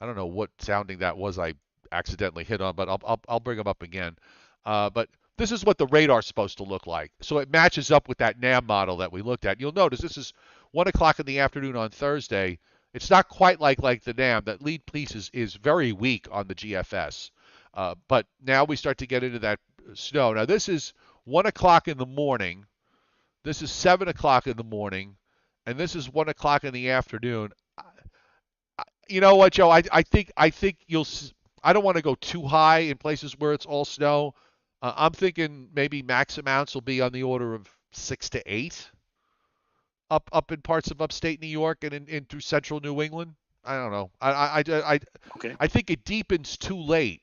I don't know what sounding that was I accidentally hit on, but I'll bring them up again. But this is what the radar's supposed to look like. So it matches up with that NAM model that we looked at. You'll notice this is 1 o'clock in the afternoon on Thursday. It's not quite like the NAM. That lead piece is very weak on the GFS. But now we start to get into that snow. Now this is 1 o'clock in the morning. This is 7 o'clock in the morning. And this is 1 o'clock in the afternoon. You know what, Joe? I think you'll. I don't want to go too high in places where it's all snow. I'm thinking maybe max amounts will be on the order of 6 to 8 up in parts of upstate New York and in through central New England. I don't know. okay. I think it deepens too late.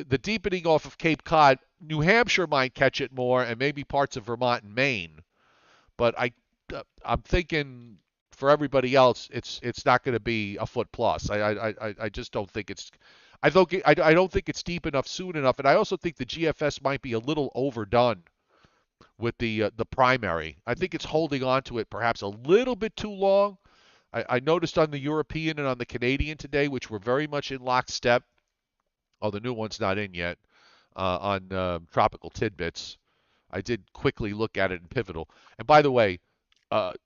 The deepening off of Cape Cod, New Hampshire might catch it more, and maybe parts of Vermont and Maine. But I'm thinking for everybody else, it's not going to be a foot plus. I just don't think it's. I don't think it's deep enough soon enough, and I also think the GFS might be a little overdone with the primary. I think it's holding on to it perhaps a little bit too long. I noticed on the European and on the Canadian today, which were very much in lockstep. Oh, the new one's not in yet on tropical tidbits. I did quickly look at it in Pivotal. And by the way,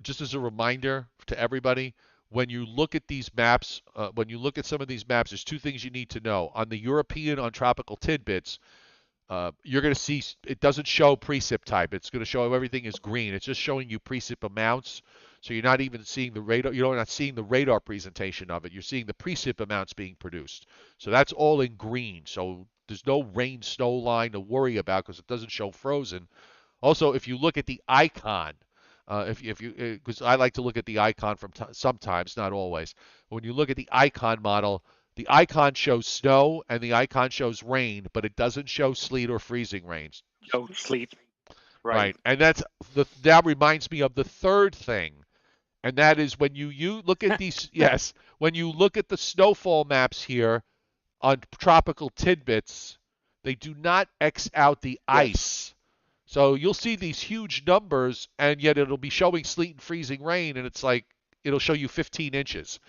just as a reminder to everybody, when you look at these maps, when you look at some of these maps, there's two things you need to know. On the European on tropical tidbits, you're going to see it doesn't show precip type. It's going to show everything is green. It's just showing you precip amounts. So you're not even seeing the radar. You're not seeing the radar presentation of it. You're seeing the precip amounts being produced. So that's all in green. So there's no rain snow line to worry about because it doesn't show frozen. Also, if you look at the icon, if you because I like to look at the icon from sometimes, not always. When you look at the icon model, the icon shows snow and the icon shows rain, but it doesn't show sleet or freezing rains. No sleet. Right. Right, and that reminds me of the third thing, and that is when you look at these. Yes, when you look at the snowfall maps here on tropical tidbits, they do not X out the Yes. ice. So you'll see these huge numbers, and yet it'll be showing sleet and freezing rain, and it's like it'll show you 15 inches.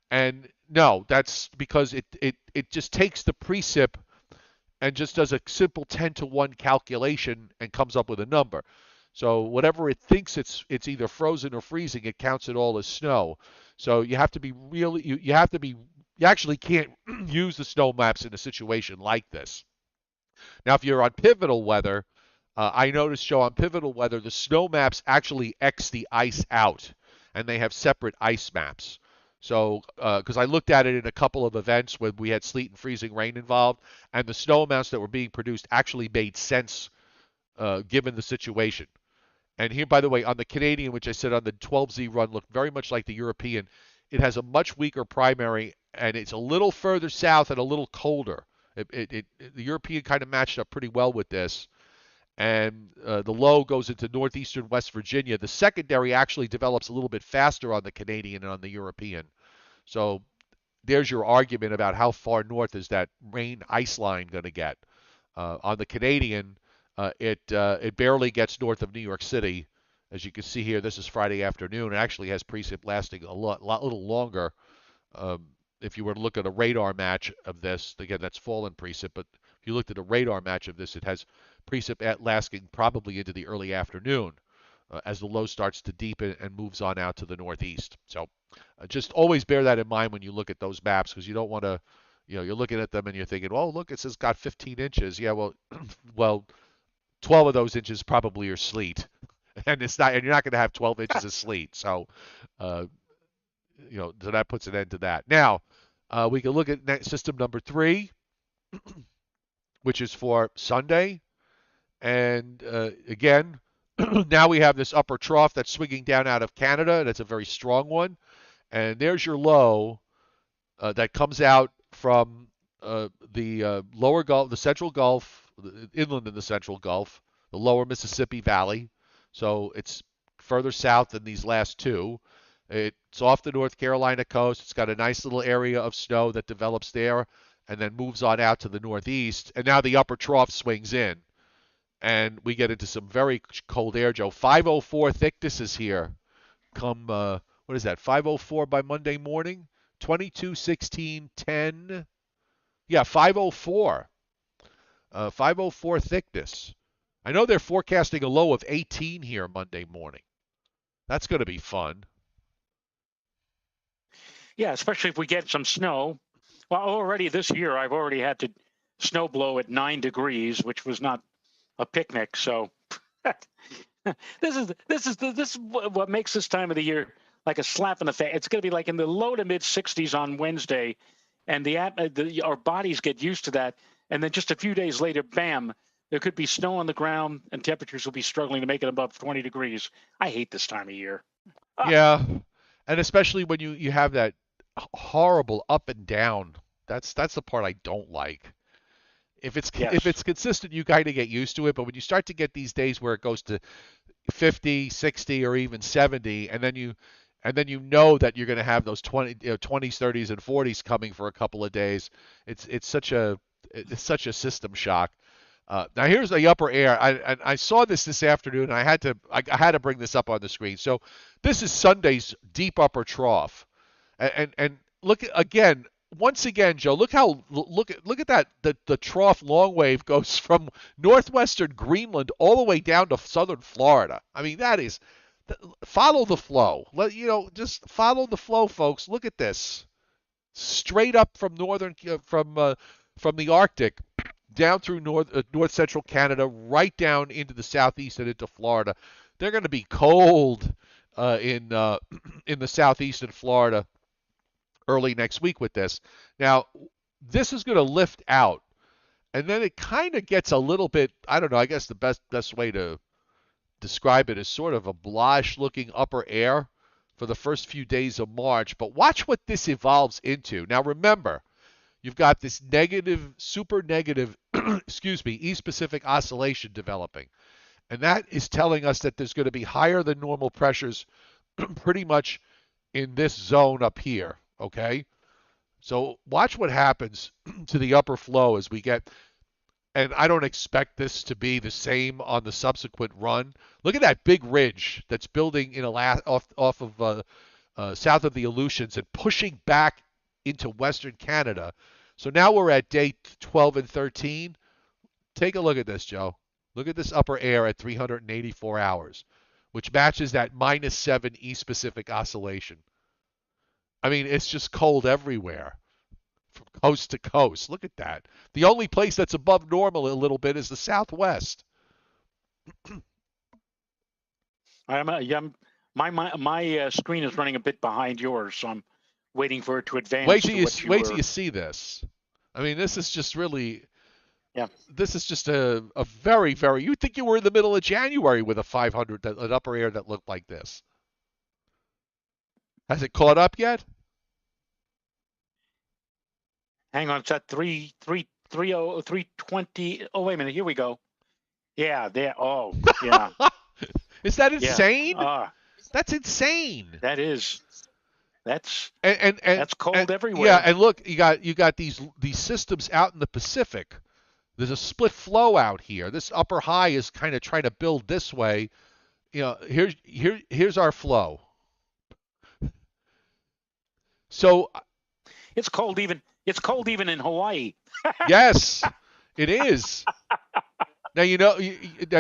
And no, that's because it just takes the precip and just does a simple 10 to 1 calculation and comes up with a number. So whatever it thinks it's either frozen or freezing, it counts it all as snow. So you have to be really you have to be you actually can't use the snow maps in a situation like this. Now, if you're on pivotal weather, I noticed, Joe, on pivotal weather, the snow maps actually X the ice out, and they have separate ice maps. So, because I looked at it in a couple of events when we had sleet and freezing rain involved, and the snow amounts that were being produced actually made sense given the situation. And here, by the way, on the Canadian, which I said on the 12Z run, looked very much like the European. It has a much weaker primary, and it's a little further south and a little colder. The European kind of matched up pretty well with this. And the low goes into northeastern West Virginia. The secondary actually develops a little bit faster on the Canadian and on the European. So there's your argument about how far north is that rain ice line going to get. On the Canadian, it barely gets north of New York City. As you can see here, this is Friday afternoon. It actually has precip lasting a little longer. If you were to look at a radar match of this, again, that's fallen precip, but if you looked at a radar match of this, it has precip lasting probably into the early afternoon as the low starts to deepen and moves on out to the northeast. So just always bear that in mind when you look at those maps because you don't want to, you're looking at them and you're thinking, well, look, it says got 15 inches. Yeah, well, well, 12 of those inches probably are sleet, and you're not going to have 12 inches of sleet. So, uh, so that puts an end to that. Now, we can look at system number 3, which is for Sunday. And again, now we have this upper trough that's swinging down out of Canada. That's a very strong one. And there's your low that comes out from the lower Gulf, the Central Gulf, inland in the Central Gulf, the lower Mississippi Valley. So it's further south than these last two. It's off the North Carolina coast. It's got a nice little area of snow that develops there and then moves on out to the northeast. And now the upper trough swings in. And we get into some very cold air, Joe. 504 thicknesses here. Come, what is that? 504 by Monday morning? 22, 16, 10. Yeah, 504. 504 thickness. I know they're forecasting a low of 18 here Monday morning. That's going to be fun. Yeah, especially if we get some snow. Well, already this year, I've already had to snow blow at 9 degrees, which was not a picnic. So this is what makes this time of the year like a slap in the face. It's going to be like in the low to mid 60s on Wednesday, and our bodies get used to that. And then just a few days later, bam, there could be snow on the ground, and temperatures will be struggling to make it above 20 degrees. I hate this time of year. Yeah, and especially when you have that horrible up and down. That's the part I don't like. If Yes. it's consistent, you kind of get used to it. But when you start to get these days where it goes to 50, 60, or even 70, and then you know that you're going to have those 20s, 30s, and 40s coming for a couple of days. It's such a system shock. Now here's the upper air. I saw this afternoon, and I had to bring this up on the screen. So this is Sunday's deep upper trough, and look again. Once again, Joe, look at that. The trough long wave goes from northwestern Greenland all the way down to southern Florida. I mean, that is follow the flow. Just follow the flow, folks. Look at this. Straight up from from the Arctic down through north central Canada, right down into the southeast and into Florida. They're going to be cold in in the southeast and Florida early next week with this. Now, this is going to lift out, and then it kind of gets a little bit. I don't know. I guess the best way to describe it is sort of a bluish looking upper air for the first few days of March. But watch what this evolves into. Now, remember, you've got this negative, super negative, excuse me, East Pacific oscillation developing. And that is telling us that there's going to be higher than normal pressures pretty much in this zone up here. Okay? So watch what happens to the upper flow as we get, and I don't expect this to be the same on the subsequent run. Look at that big ridge that's building in off of south of the Aleutians and pushing back into Western Canada. So now we're at day 12 and 13. Take a look at this, Joe. Look at this upper air at 384 hours, which matches that -7 East Pacific oscillation. I mean, it's just cold everywhere from coast to coast. Look at that. The only place that's above normal a little bit is the Southwest. My screen is running a bit behind yours, so I'm waiting for it to advance. Wait till you see this. I mean, this is just really. Yeah. This is just a very, very. You'd think you were in the middle of January with a 500, an upper air that looked like this. Has it caught up yet? Hang on, it's at 320. Oh, wait a minute. Here we go. Yeah, there. Oh, yeah. Is that insane? Yeah. That's insane. That is. That's cold and, everywhere. Yeah, and look, you got these systems out in the Pacific. There's a split flow out here. This upper high is kind of trying to build this way. Here's our flow. So it's cold even in Hawaii. Yes, it is. Now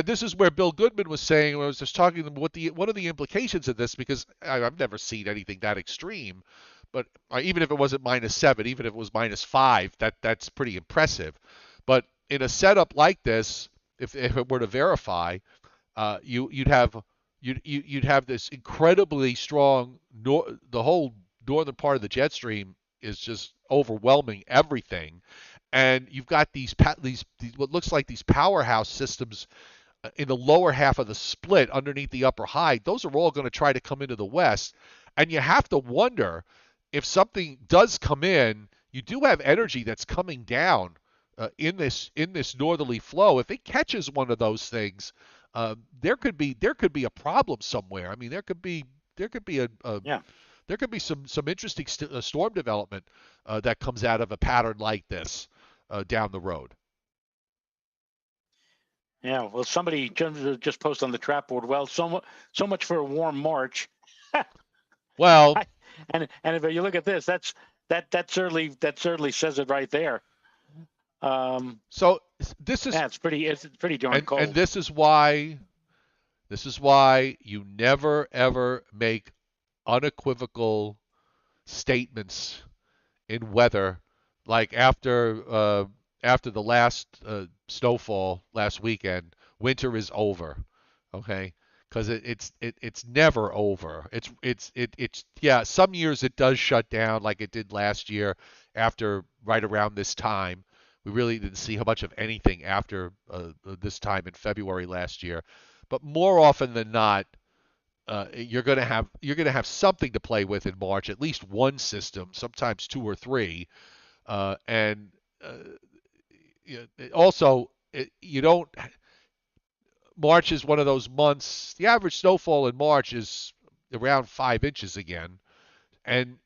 this is where Bill Goodman was saying when I was just talking to him what are the implications of this, because I've never seen anything that extreme. But even if it wasn't -7, even if it was -5, that's pretty impressive. But in a setup like this, if it were to verify, you'd have this incredibly strong the whole northern part of the jet stream is just overwhelming everything, and you've got these what looks like these powerhouse systems in the lower half of the split underneath the upper high. Those are all going to try to come into the west, and you have to wonder if something does come in. You do have energy that's coming down in this northerly flow. If it catches one of those things, there could be a problem somewhere. I mean, there could be yeah. There could be some interesting storm development that comes out of a pattern like this down the road. Yeah, well, somebody just posted on the trap board. Well, so much for a warm March. Well, and if you look at this, that certainly says it right there. So this is it's pretty darn cold. And this is why you never ever make unequivocal statements in weather, like after the last snowfall last weekend. Winter is over, okay? Because it's never over. It's yeah. Some years it does shut down, like it did last year after right around this time. We really didn't see how much of anything after this time in February last year. But more often than not, you're going to have something to play with in March, at least one system, sometimes two or three. And also, you don't. March is one of those months. The average snowfall in March is around 5 inches again, and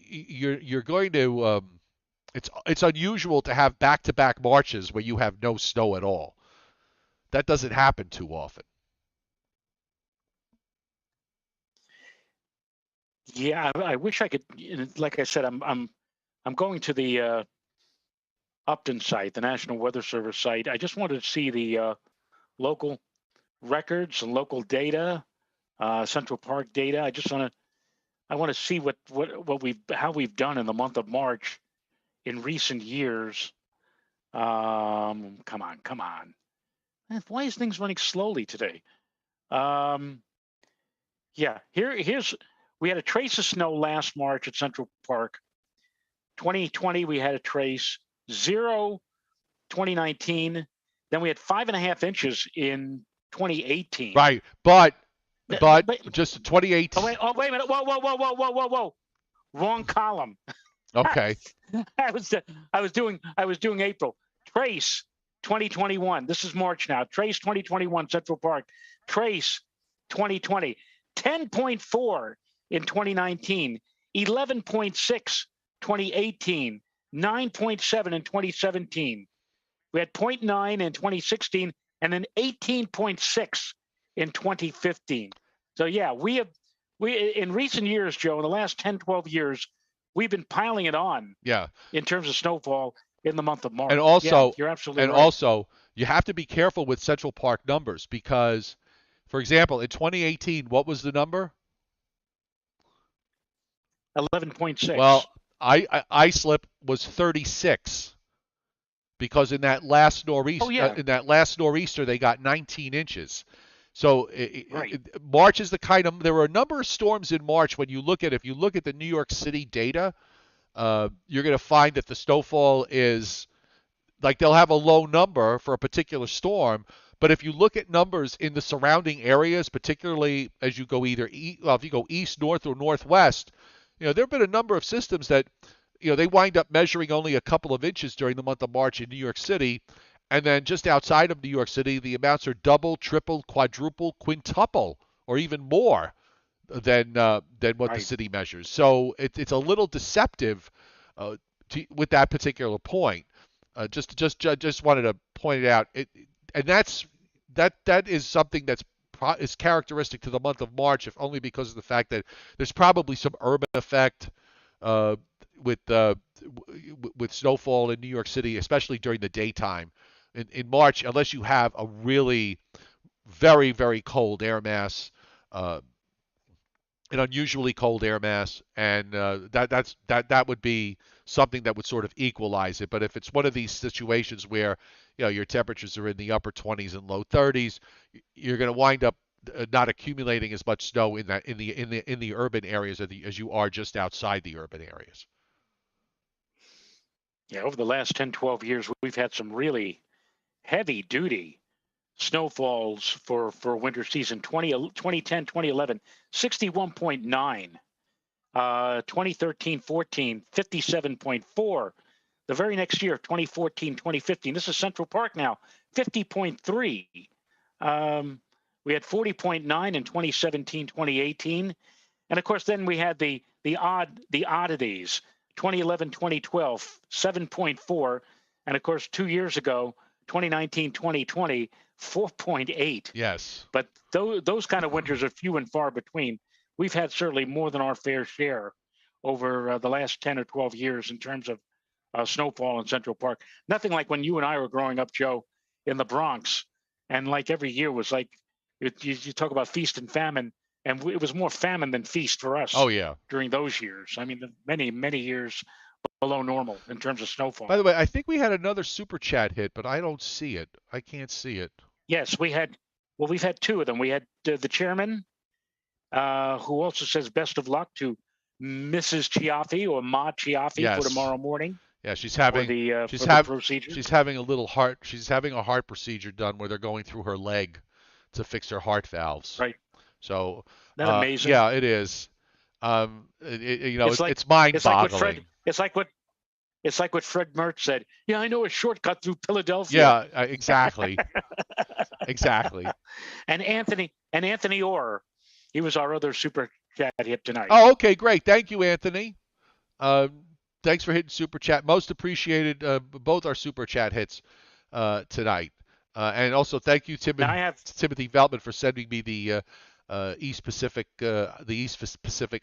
you're going to It's unusual to have back-to-back marches where you have no snow at all. That doesn't happen too often. Yeah, I wish I could. Like I said, I'm going to the Upton site, the National Weather Service site. I just wanted to see the local records and local data, Central Park data. I want to see what we've how we've done in the month of March in recent years. Come on, come on. Why is things running slowly today? Um, yeah, here's we had a trace of snow last March at Central Park. 2020 we had a trace, 0 2019. Then we had 5.5 inches in 2018. Right, but But just 28. wait a minute. Whoa. Wrong column. Okay, I was doing April. Trace 2021. This is March now. Trace 2021 Central Park. Trace 2020. 10.4 in 2019. 11.6 2018. 9.7 in 2017. We had 0.9 in 2016 and then 18.6 in 2015. So yeah, we in recent years, Joe, in the last 10, 12 years, we've been piling it on yeah, in terms of snowfall in the month of and March. Yeah, also you're absolutely and right. also you have to be careful with Central Park numbers because, for example, in 2018, what was the number? 11.6. Well, islip was 36 because Oh yeah, in that last nor'easter they got 19 inches. So right. March is the kind of there were a number of storms in March when you look at if you look at the New York City data, you're going to find that the snowfall is like they'll have a low number for a particular storm, but if you look at numbers in the surrounding areas, particularly as you go if you go east, north, or northwest, there have been a number of systems that they wind up measuring only a couple of inches during the month of March in New York City, and then just outside of New York City, the amounts are double, triple, quadruple, quintuple, or even more than what the Right. city measures. So it's a little deceptive uh, with that particular point. Just wanted to point it out. And that is something is characteristic to the month of March, if only because of the fact that there's probably some urban effect uh, with with snowfall in New York City, especially during the daytime. In March, unless you have a really very very cold air mass, uh, an unusually cold air mass, and that would be something that would sort of equalize it. But if it's one of these situations where your temperatures are in the upper 20s and low 30s, you're going to wind up not accumulating as much snow in the urban areas as you are just outside the urban areas. Yeah, over the last 10, 12 years, we've had some really heavy duty snowfalls for winter season 2010, 2011, 61.9. 2013 14, 57.4. The very next year, 2014, 2015, this is Central Park now, 50.3. We had 40.9 in 2017, 2018. And of course, then we had the oddities, 2011, 2012, 7.4. And of course, 2 years ago, 2019, 2020, 4.8. Yes. But those kind of winters are few and far between. We've had certainly more than our fair share over the last 10 or 12 years in terms of snowfall in Central Park. Nothing like when you and I were growing up, Joe, in the Bronx. And like every year was like, you talk about feast and famine, and it was more famine than feast for us Oh yeah. during those years. I mean, many, many years below normal in terms of By snowfall. the way, I think we had another super chat hit, but I don't see it. I can't see it. Yes, we've had two of them. We had the chairman, who also says best of luck to Mrs. Chiaffi or Ma Chiaffi for Yes. tomorrow morning Yeah, she's for the procedure. having a little heart she's having a heart procedure done where they're going through her leg to fix her heart valves. Right? So, Isn't that amazing? yeah, it is. It's like It's mind it's like what boggling. Fred it's like what Fred Mertz said. Yeah, I know a shortcut through Philadelphia. Yeah, exactly. Exactly. And Anthony Orr, he was our other super chat hit tonight. Oh, okay, great. Thank you, Anthony. Um, thanks for hitting super chat. Most appreciated. Both our super chat hits tonight. And also thank you, Now I have Timothy Veltman, for sending me the East Pacific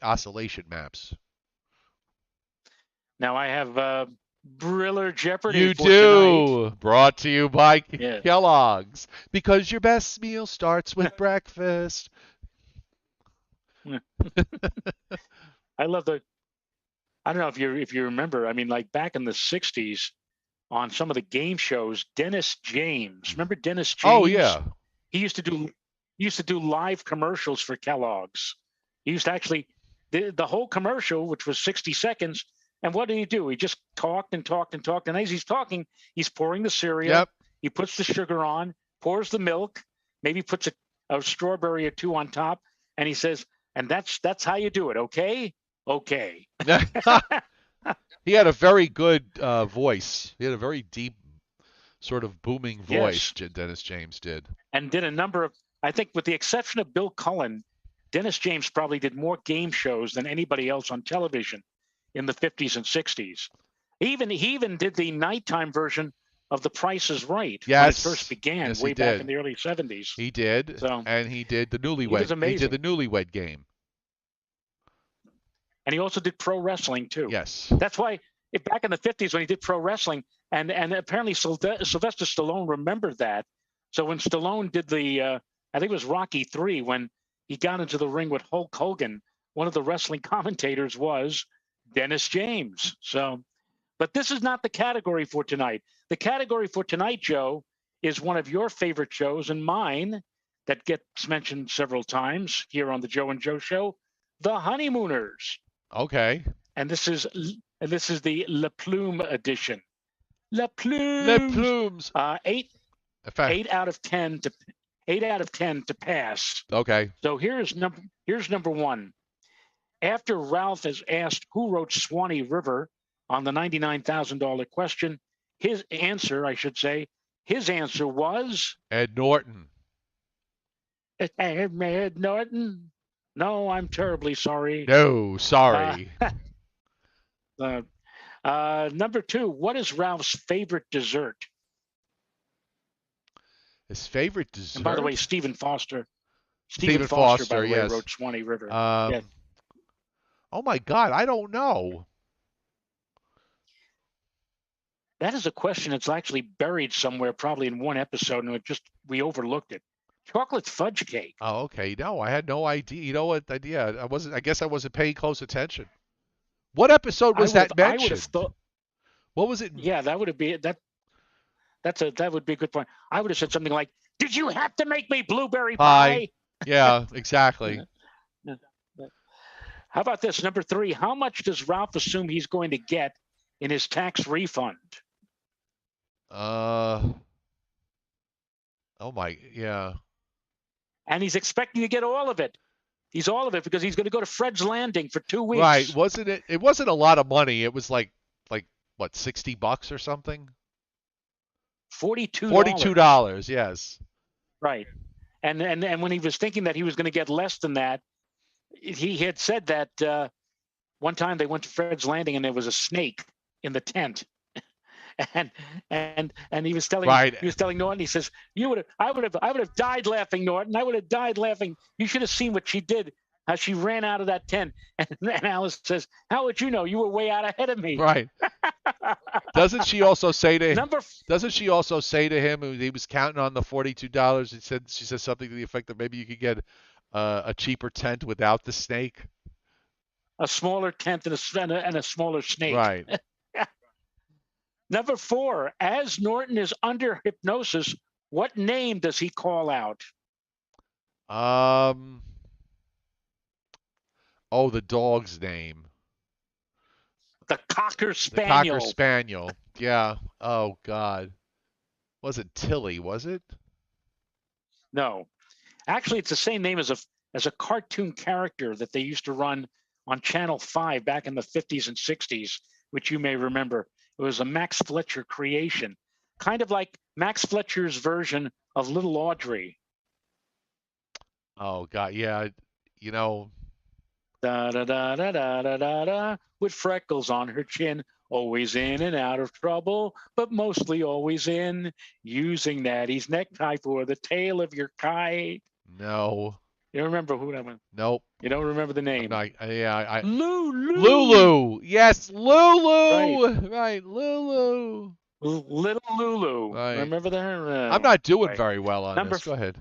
oscillation maps. now I have Briller Jeopardy You for tonight. do. Brought to you by Yeah. Kellogg's, because your best meal starts with breakfast. I love the. I don't know if you remember. I mean, like back in the '60s, on some of the game shows, Dennis James. Remember Dennis Oh James? yeah. He used to do live commercials for Kellogg's. He used to actually the whole commercial, which was 60 seconds. And what did he do? He just talked and talked and talked. And as he's talking, he's pouring the cereal. Yep. He puts the sugar on, pours the milk, maybe puts a strawberry or two on top, and he says, "And that's how you do it, okay? Okay." He had a very good voice. He had a very deep, sort of booming voice. Yes, Dennis James did. and did a number of. I think, with the exception of Bill Cullen, Dennis James probably did more game shows than anybody else on television in the 50s and 60s. He even did the nighttime version of The Price is Right when it first Yes. began, Yes, he way back in did. the early 70s. He did. So And he did the he was newlywed. He did the amazing. newlywed game. And he also did pro wrestling too. Yes. That's why back in the 50s when he did pro wrestling, and apparently Sylvester Stallone remembered that. So when Stallone did I think it was Rocky 3, when he got into the ring with Hulk Hogan, one of the wrestling commentators was Dennis James. So, but this is not the category for tonight. The category for tonight, Joe, is one of your favorite shows and mine that gets mentioned several times here on the Joe and Joe Show, The Honeymooners. Okay. And this is the Le Plume edition. Le Le Plumes. Plumes. Eight out of 10 to pass. Okay. So here's number one. After Ralph is asked who wrote Swanee River on the $99,000 question, his answer was Ed Norton. Ed Norton. No, I'm terribly sorry. No, sorry. Number two, what is Ralph's favorite dessert? His favorite dessert. And by the way, Stephen Foster, by the way, yes. wrote Swanee River. Yeah. Oh my God, I don't know. That is a question that's actually buried somewhere, probably in one episode, and we overlooked it. Chocolate fudge cake. Oh, okay. No, I had no idea. You know what? Yeah, I guess I wasn't paying close attention. What episode was that mentioned? I would have thought. What was it? Yeah, that would be that. That would be a good point. I would have said something like, "Did you have to make me blueberry pie?" Yeah, exactly. How about this? Number three, how much does Ralph assume he's going to get in his tax refund? Oh my, yeah. And he's expecting to get all of it. He's all of it because he's going to go to Fred's Landing for 2 weeks. Right. Wasn't it? It wasn't a lot of money. It was like what, $60 or something? $42. $42, yes. Right. And when he was thinking that he was going to get less than that, he had said that one time they went to Fred's Landing and there was a snake in the tent. And he was telling Norton, he says, I would have died laughing, Norton. I would have died laughing. You should have seen what she did, how she ran out of that tent. And Alice says, how would you know? You were way out ahead of me. Right. Doesn't she also say to him, when he was counting on the $42? She says something to the effect that maybe you could get a cheaper tent without the snake. A smaller tent and a smaller snake. Right. Number four, as Norton is under hypnosis, what name does he call out? Oh, the dog's name. The Cocker Spaniel. The Cocker Spaniel. Yeah. Oh God. Wasn't Tilly, was it? No. Actually, it's the same name as a cartoon character that they used to run on Channel 5 back in the 50s and 60s, which you may remember. It was a Max Fletcher creation, kind of like Max Fletcher's version of Little Audrey. Oh God, yeah. You know, Da da da da da da da da. With freckles on her chin, always in and out of trouble, but mostly always in. Using Natty's necktie for the tail of your kite. No. You don't remember who that was? Nope. You don't remember the I'm name? not. Yeah. Lulu. Lulu. Yes, Right. Lulu. Right, Lulu. Little Lulu. Right. Remember I'm that? not doing Right. very well on Number. this. Go ahead.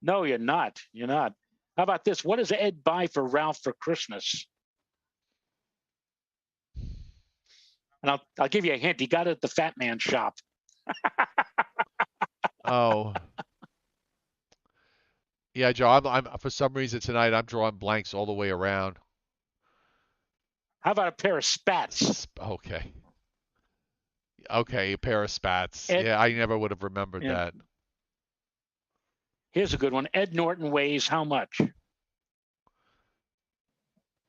No, you're not. You're not. How about this? What does Ed buy for Ralph for Christmas? And I'll give you a hint. He got it at the Fat Man shop. Oh. Yeah, Joe. I'm for some reason tonight I'm drawing blanks all the way around. How about a pair of spats? Okay. Okay, a pair of spats. Ed, Yeah, I never would have remembered yeah. that. Here's a good one. Ed Norton weighs how much?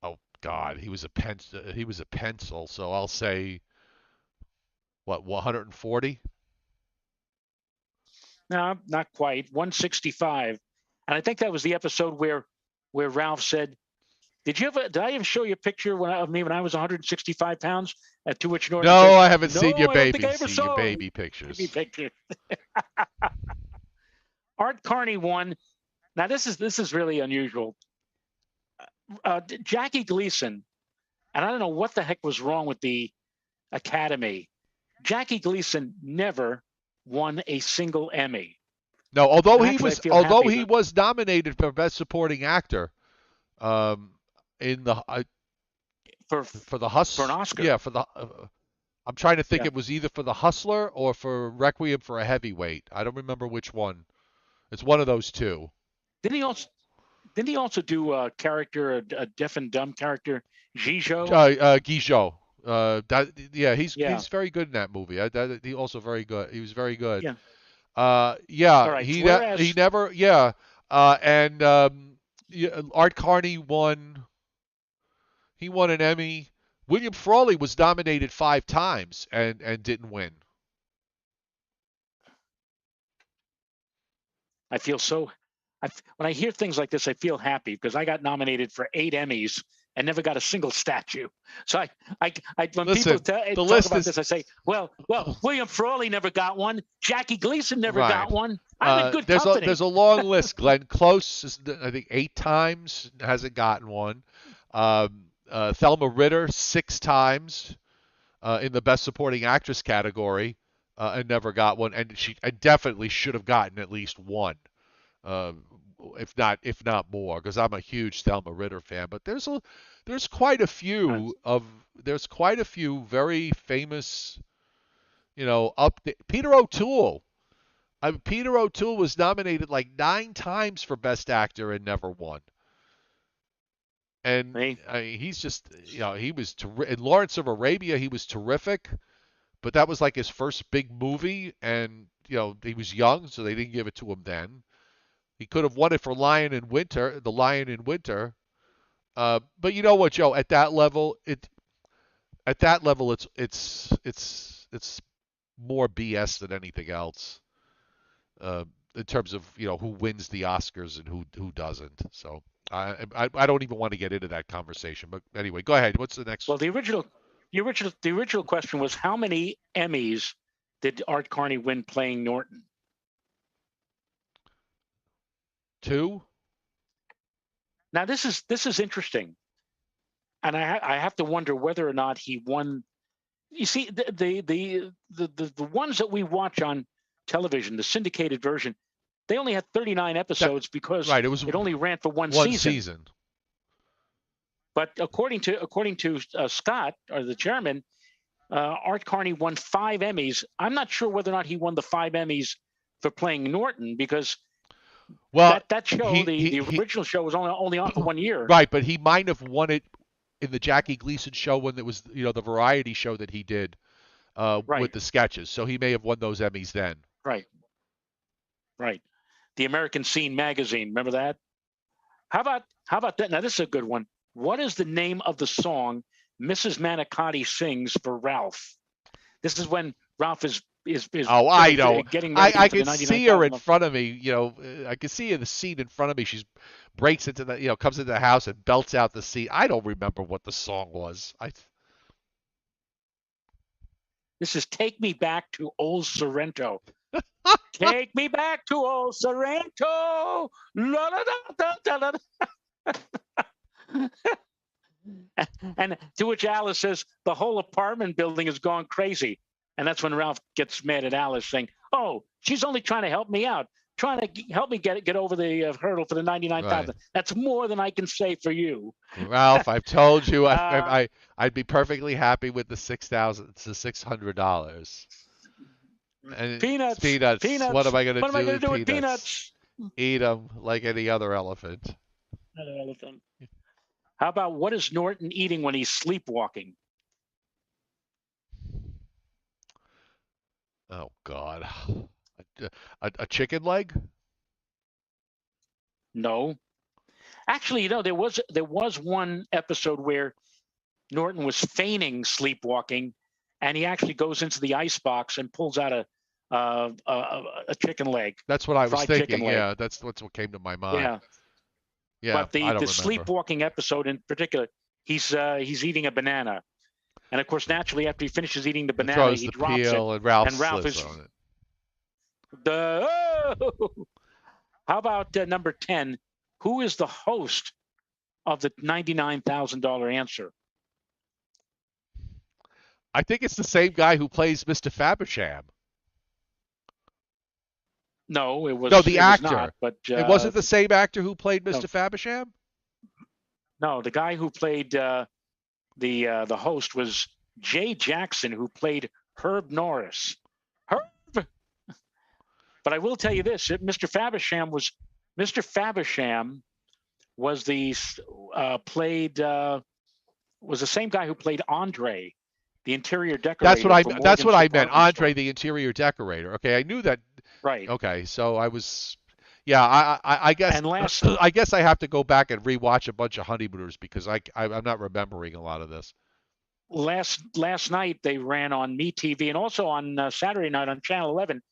Oh God, he was a pencil. He was a pencil. So I'll say what 140. No, not quite. 165. And I think that was the episode where Ralph said, Did I ever show you a picture of me when I was 165 pounds?" To which Norton No, said, I haven't seen "No, your I don't think baby. I ever Seen your saw baby baby pictures. picture." Art Carney won. Now this is really unusual. Jackie Gleason, and I don't know what the heck was wrong with the Academy. Jackie Gleason never won a single Emmy. No, And actually, I feel although happy he about was nominated for Best Supporting Actor, in the for for the for an Hus. Oscar. Yeah, for the. I'm trying to think. Yeah. It was either for the Hustler or for Requiem for a Heavyweight. I don't remember which one. It's one of those two. Didn't he also didn't he also do a character, a deaf and dumb character, Gijo? Guizhou. Yeah, Yeah. he's very good in that movie. He also very good. He was very good. Yeah. Yeah, All right. he Whereas never. Yeah, and yeah, Art Carney won. He won an Emmy. William Frawley was nominated 5 times and didn't win. I feel so, when I hear things like this, I feel happy because I got nominated for 8 Emmys and never got a single statue. So when people Listen, the talk list about is this, I say, well, William Frawley never got one. Jackie Gleason never right. got one. I'm in good There's company. a long list. Glenn Close is I think 8 times hasn't gotten one. Thelma Ritter 6 times in the Best Supporting Actress category and never got one, and she definitely should have gotten at least one, uh, if not more, because I'm a huge Thelma Ritter fan. But there's quite a Uh, few of there's quite a few very famous, Peter O'Toole. Peter O'Toole was nominated like 9 times for Best Actor and never won. And hey, he's just, he was in Lawrence of Arabia. He was terrific, but that was like his first big movie, and he was young, so they didn't give it to him then. He could have won it for The Lion in Winter. But you know what, Joe? At that level, it's more BS than anything else. In terms of who wins the Oscars and who doesn't. So I don't even want to get into that conversation. But anyway, go ahead. What's the next? well, the original question was how many Emmys did Art Carney win playing Norton? 2? Now this is interesting, and I have to wonder whether or not he won. You see, the ones that we watch on television, the syndicated version, they only had 39 That, episodes because right. It was it only ran for one one season. season. But according to Scott, or the chairman, Art Carney won 5 Emmys. I'm not sure whether or not he won the 5 Emmys for playing Norton because Well, that show, the he original show, was only on for 1 year. right, but he might have won it in the Jackie Gleason show when it was the variety show that he did with Right, the sketches. So he may have won those Emmys then. right, right. The American Scene magazine, remember that? How about that? Now this is a good one. What is the name of the song Mrs. Manicotti sings for Ralph? This is when Ralph is is Oh, I know. getting ready I for the could see her in $99,000. front of me. I could see in the scene in front of me. She's breaks into comes into the house and belts out the scene. I don't remember what the song was. This is "Take Me Back to Old Sorrento." Take me back to old Sorrento. La, da, da, da, da, da. And to which Alice says, the whole apartment building has gone crazy. And that's when Ralph gets mad at Alice, saying, "Oh, she's only trying to help me out, trying to help me get over the hurdle for the 99,000. Right. That's more than I can say for you." Ralph, I've told you Uh, I'd be perfectly happy with the $600. And it's peanuts, peanuts. What am peanuts. I gonna What am I do going with to do with peanuts? peanuts? Eat them like any other elephant. Another elephant. How about what is Norton eating when he's sleepwalking? Oh God. A chicken leg? No. Actually, there was one episode where Norton was feigning sleepwalking, and he actually goes into the ice box and pulls out a chicken leg, That's what I was fried chicken thinking. leg. Yeah, that's what came to my mind. Yeah, Yeah, but the I don't the remember. sleepwalking episode in particular, he's eating a banana, and of course, naturally, after he finishes eating the It banana, throws he the drops it, peel and Ralph and Ralph slips is on it. the. Oh! How about number 10? Who is the host of the $99,000 answer? I think it's the same guy who plays Mr. Fabersham. No, No, the it was not. actor. But It wasn't the same actor who played no, Mr. Fabersham? no, the guy who played the host was Jay Jackson, who played Herb Norris. Herb. But I will tell you this: Mr. Fabersham was the played was the same guy who played Andre, the interior decorator for That's what Morgan's I meant. department Andre, store. the interior decorator. Okay, I knew that. Right. Okay, so I was. Yeah, I guess And last I guess I have to go back and rewatch a bunch of Honeymooners because I'm not remembering a lot of this. last night they ran on MeTV and also on Saturday night on Channel 11.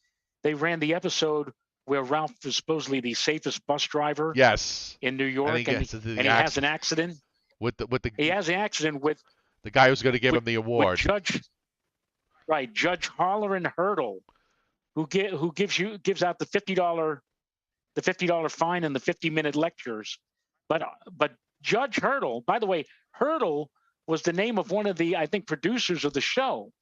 They ran the episode where Ralph is supposedly the safest bus driver Yes, in New and he York, gets into and the he has an accident accident. with He has an accident the guy who's going to give with him the with award. Judge Harlan Hurdle, who gives out the $50 fine and the 50-minute lectures. But Judge Hurdle, by the way, Hurdle was the name of one of the, I think, producers of the show.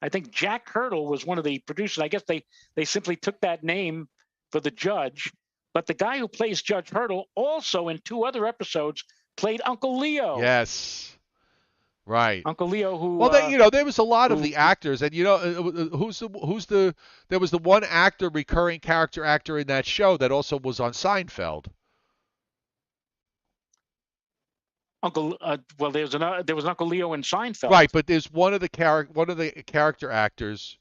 I think Jack Hurdle was one of the producers. I guess they simply took that name for the judge. But the guy who plays Judge Hurdle also in two other episodes played Uncle Leo. Yes, right. Uncle Leo, Well, there was a lot of who the actors, and there was the one actor, recurring character actor in that show that also was on Seinfeld. Uncle. Well, there was an Uncle Leo in Seinfeld. Right, but there's one of the character actors.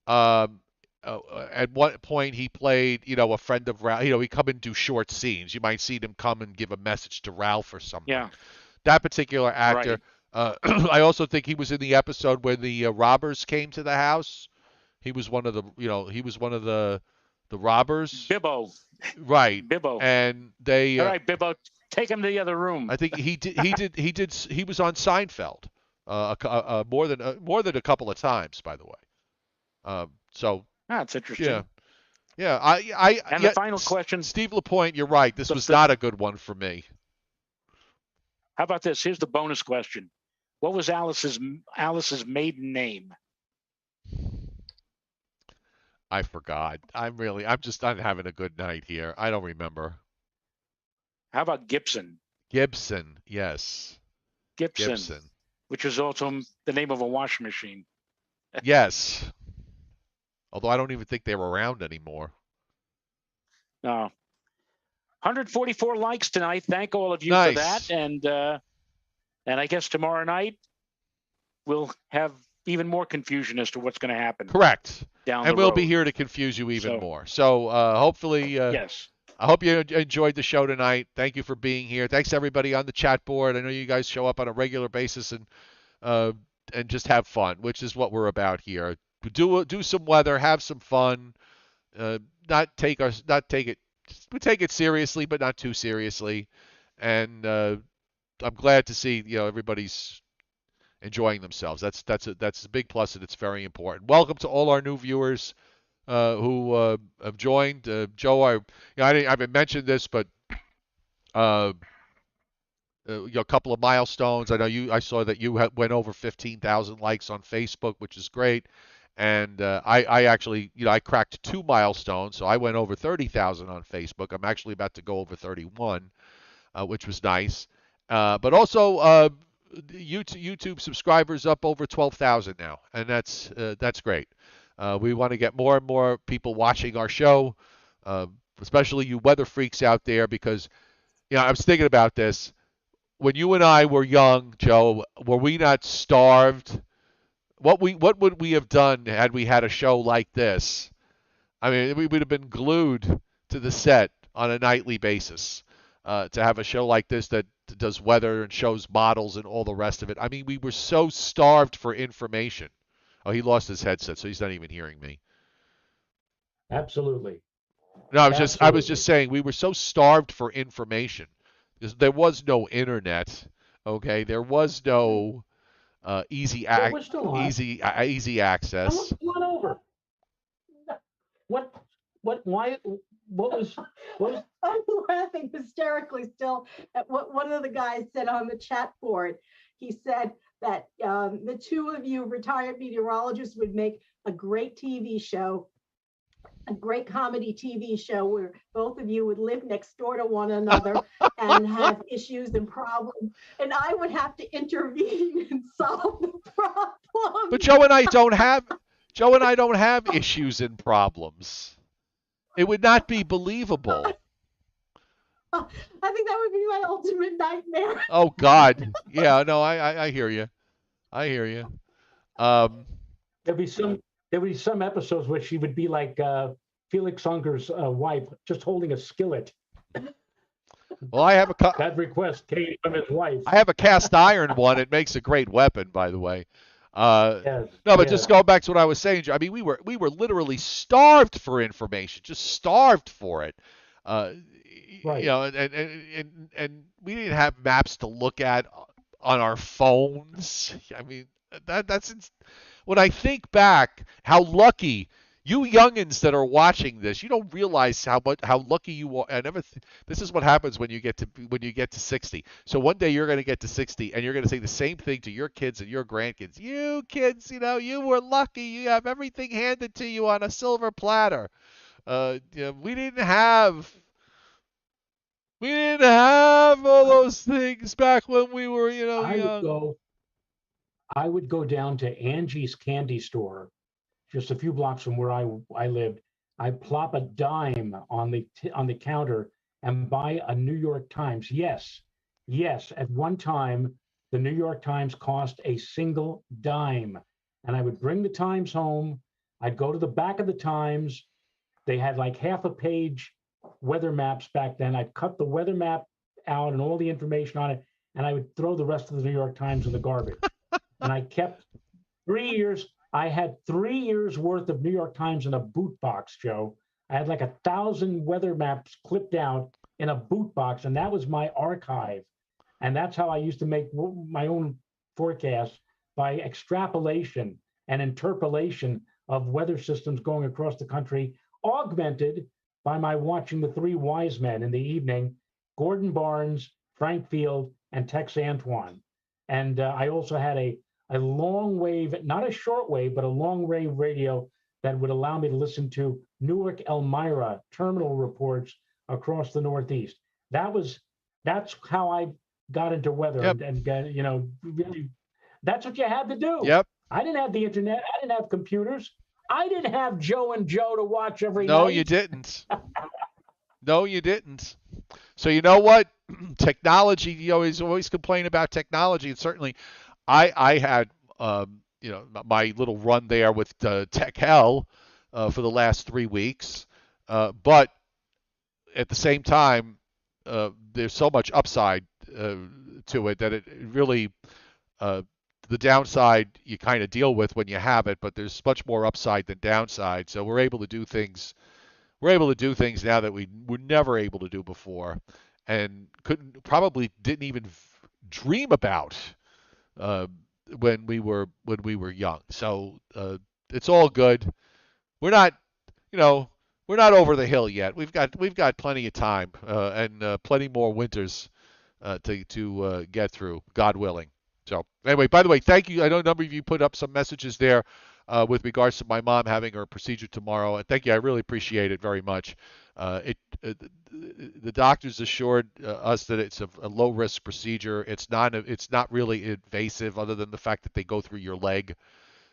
Um, at one point he played, a friend of Ralph. He come and do short scenes. You might see him come and give a message to Ralph or something. Yeah, That particular actor. right. I also think he was in the episode when the robbers came to the house. He was one of the, the robbers. Bibbo. Right. Bibbo. And they. All right, Bibbo, take him to the other room. I think he was on Seinfeld, more than a couple of times, by the way. So That's yeah, interesting. yeah. And yeah, the final question. Steve Lapointe, you're right. This was the, not a good one for me. How about this? Here's the bonus question. What was Alice's maiden name? I forgot. I'm just not having a good night here. I don't remember. How about Gibson? Gibson, yes. Gibson, which was also the name of a washing machine. Yes. Although I don't even think they're around anymore. No. 144 likes tonight. Thank all of you Nice. for that. And I guess tomorrow night we'll have even more confusion as to what's going to happen. Correct. Down and the we'll road. be here to confuse you even more. So hopefully, yes. I hope you enjoyed the show tonight. Thank you for being here. Thanks everybody on the chat board. I know you guys show up on a regular basis and just have fun, which is what we're about here. do some weather, have some fun, uh, not take it we take it seriously, but not too seriously. And I'm glad to see everybody's enjoying themselves. That's a big plus, and it's very important. Welcome to all our new viewers who have joined. Joe, I haven't mentioned this, but uh, a couple of milestones. I saw that you went over 15,000 likes on Facebook, which is great. And I actually, I cracked two milestones, so I went over 30,000 on Facebook. I'm actually about to go over 31, which was nice. But also, YouTube subscribers up over 12,000 now, and that's great. We want to get more and more people watching our show, uh, especially you weather freaks out there, because I was thinking about this when you and I were young, Joe. Were we not starved? What would we have done had we had a show like this? I mean, we would have been glued to the set on a nightly basis to have a show like this that does weather and shows models and all the rest of it. I mean, we were so starved for information. Oh, he lost his headset, so he's not even hearing me. Absolutely. No, I was just Absolutely. saying we were so starved for information. There was no internet. Okay, there was no easy Well, ac- we're still on. easy access. Come on over. What? What? Why? What was? What was? I'm laughing hysterically still at what one of the guys said on the chat board. He said that the two of you retired meteorologists would make a great TV show, a great comedy TV show where both of you would live next door to one another and have issues and problems, and I would have to intervene and solve the But problem. Joe and I don't have issues and problems. It would not be believable. I think that would be my ultimate nightmare. Oh God. Yeah, no, I hear you. I hear you. Um, There'd be some. There would be some episodes where she would be like Felix Unger's wife, just holding a skillet. well, That request came from his wife. I have a cast iron one. It makes a great weapon, by the way. Uh, Yes. no, but Yes. just going back to what I was saying, I mean, we were literally starved for information, just starved for it. Uh, Right. and we didn't have maps to look at on our phones. I mean, when I think back, how lucky you youngins that are watching this, you don't realize how lucky you are. This is what happens when you get to 60. So one day you're going to get to 60 and you're going to say the same thing to your kids and your grandkids. You kids, you were lucky. You have everything handed to you on a silver platter. We didn't have all those things back when we were, I would young. go. I would go down to Angie's Candy Store, just a few blocks from where I lived. I plop a dime on the counter and buy a New York Times. Yes, yes. At one time, the New York Times cost a single dime, and I would bring the Times home. I'd go to the back of the Times. They had like half a page weather maps back then. I'd cut the weather map out and all the information on it, and I would throw the rest of the New York Times in the garbage. And I kept 3 years. I had 3 years worth of New York Times in a boot box, Joe. I had like 1,000 weather maps clipped out in a boot box, and that was my archive. And that's how I used to make my own forecasts by extrapolation and interpolation of weather systems going across the country, augmented by my watching the three wise men in the evening, Gordon Barnes, Frank Field, and Tex Antoine. And I also had a long wave, not a short wave, but a long wave radio that would allow me to listen to Newark, Elmira terminal reports across the Northeast. That's how I got into weather, Yep. and really, that's what you had to do. Yep. I didn't have the internet. I didn't have computers. I didn't have Joe and Joe to watch every No, you night. didn't. No, you didn't. So you know what? Technology. You always complain about technology, and certainly, I had my little run there with Tech Hell for the last 3 weeks, but at the same time, there's so much upside to it that it really uh, the downside you kind of deal with when you have it, but there's much more upside than downside. So we're able to do things. We're able to do things now that we were never able to do before, and probably didn't even dream about uh, when we were young. So it's all good. We're not, you know, we're not over the hill yet. We've got plenty of time and plenty more winters to get through, God willing. So anyway, by the way, thank you. I know a number of you put up some messages there with regards to my mom having her procedure tomorrow. And thank you. I really appreciate it very much. The doctors assured us that it's a low risk procedure. It's not really invasive, other than the fact that they go through your leg.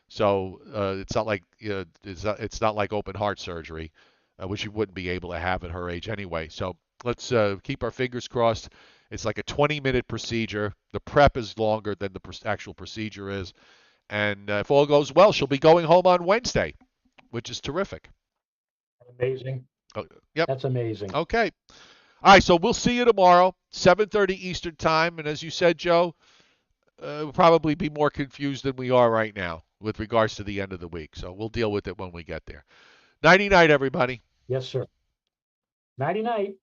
So it's not like it's not like open heart surgery, which you wouldn't be able to have at her age anyway. So let's keep our fingers crossed. It's like a 20-minute procedure. The prep is longer than the actual procedure is, and if all goes well, she'll be going home on Wednesday, which is terrific. Amazing. Oh, yep. That's amazing. Okay. All right. So we'll see you tomorrow, 7:30 Eastern time, and as you said, Joe, we'll probably be more confused than we are right now with regards to the end of the week. So we'll deal with it when we get there. Nighty night, everybody. Yes, sir. Nighty night.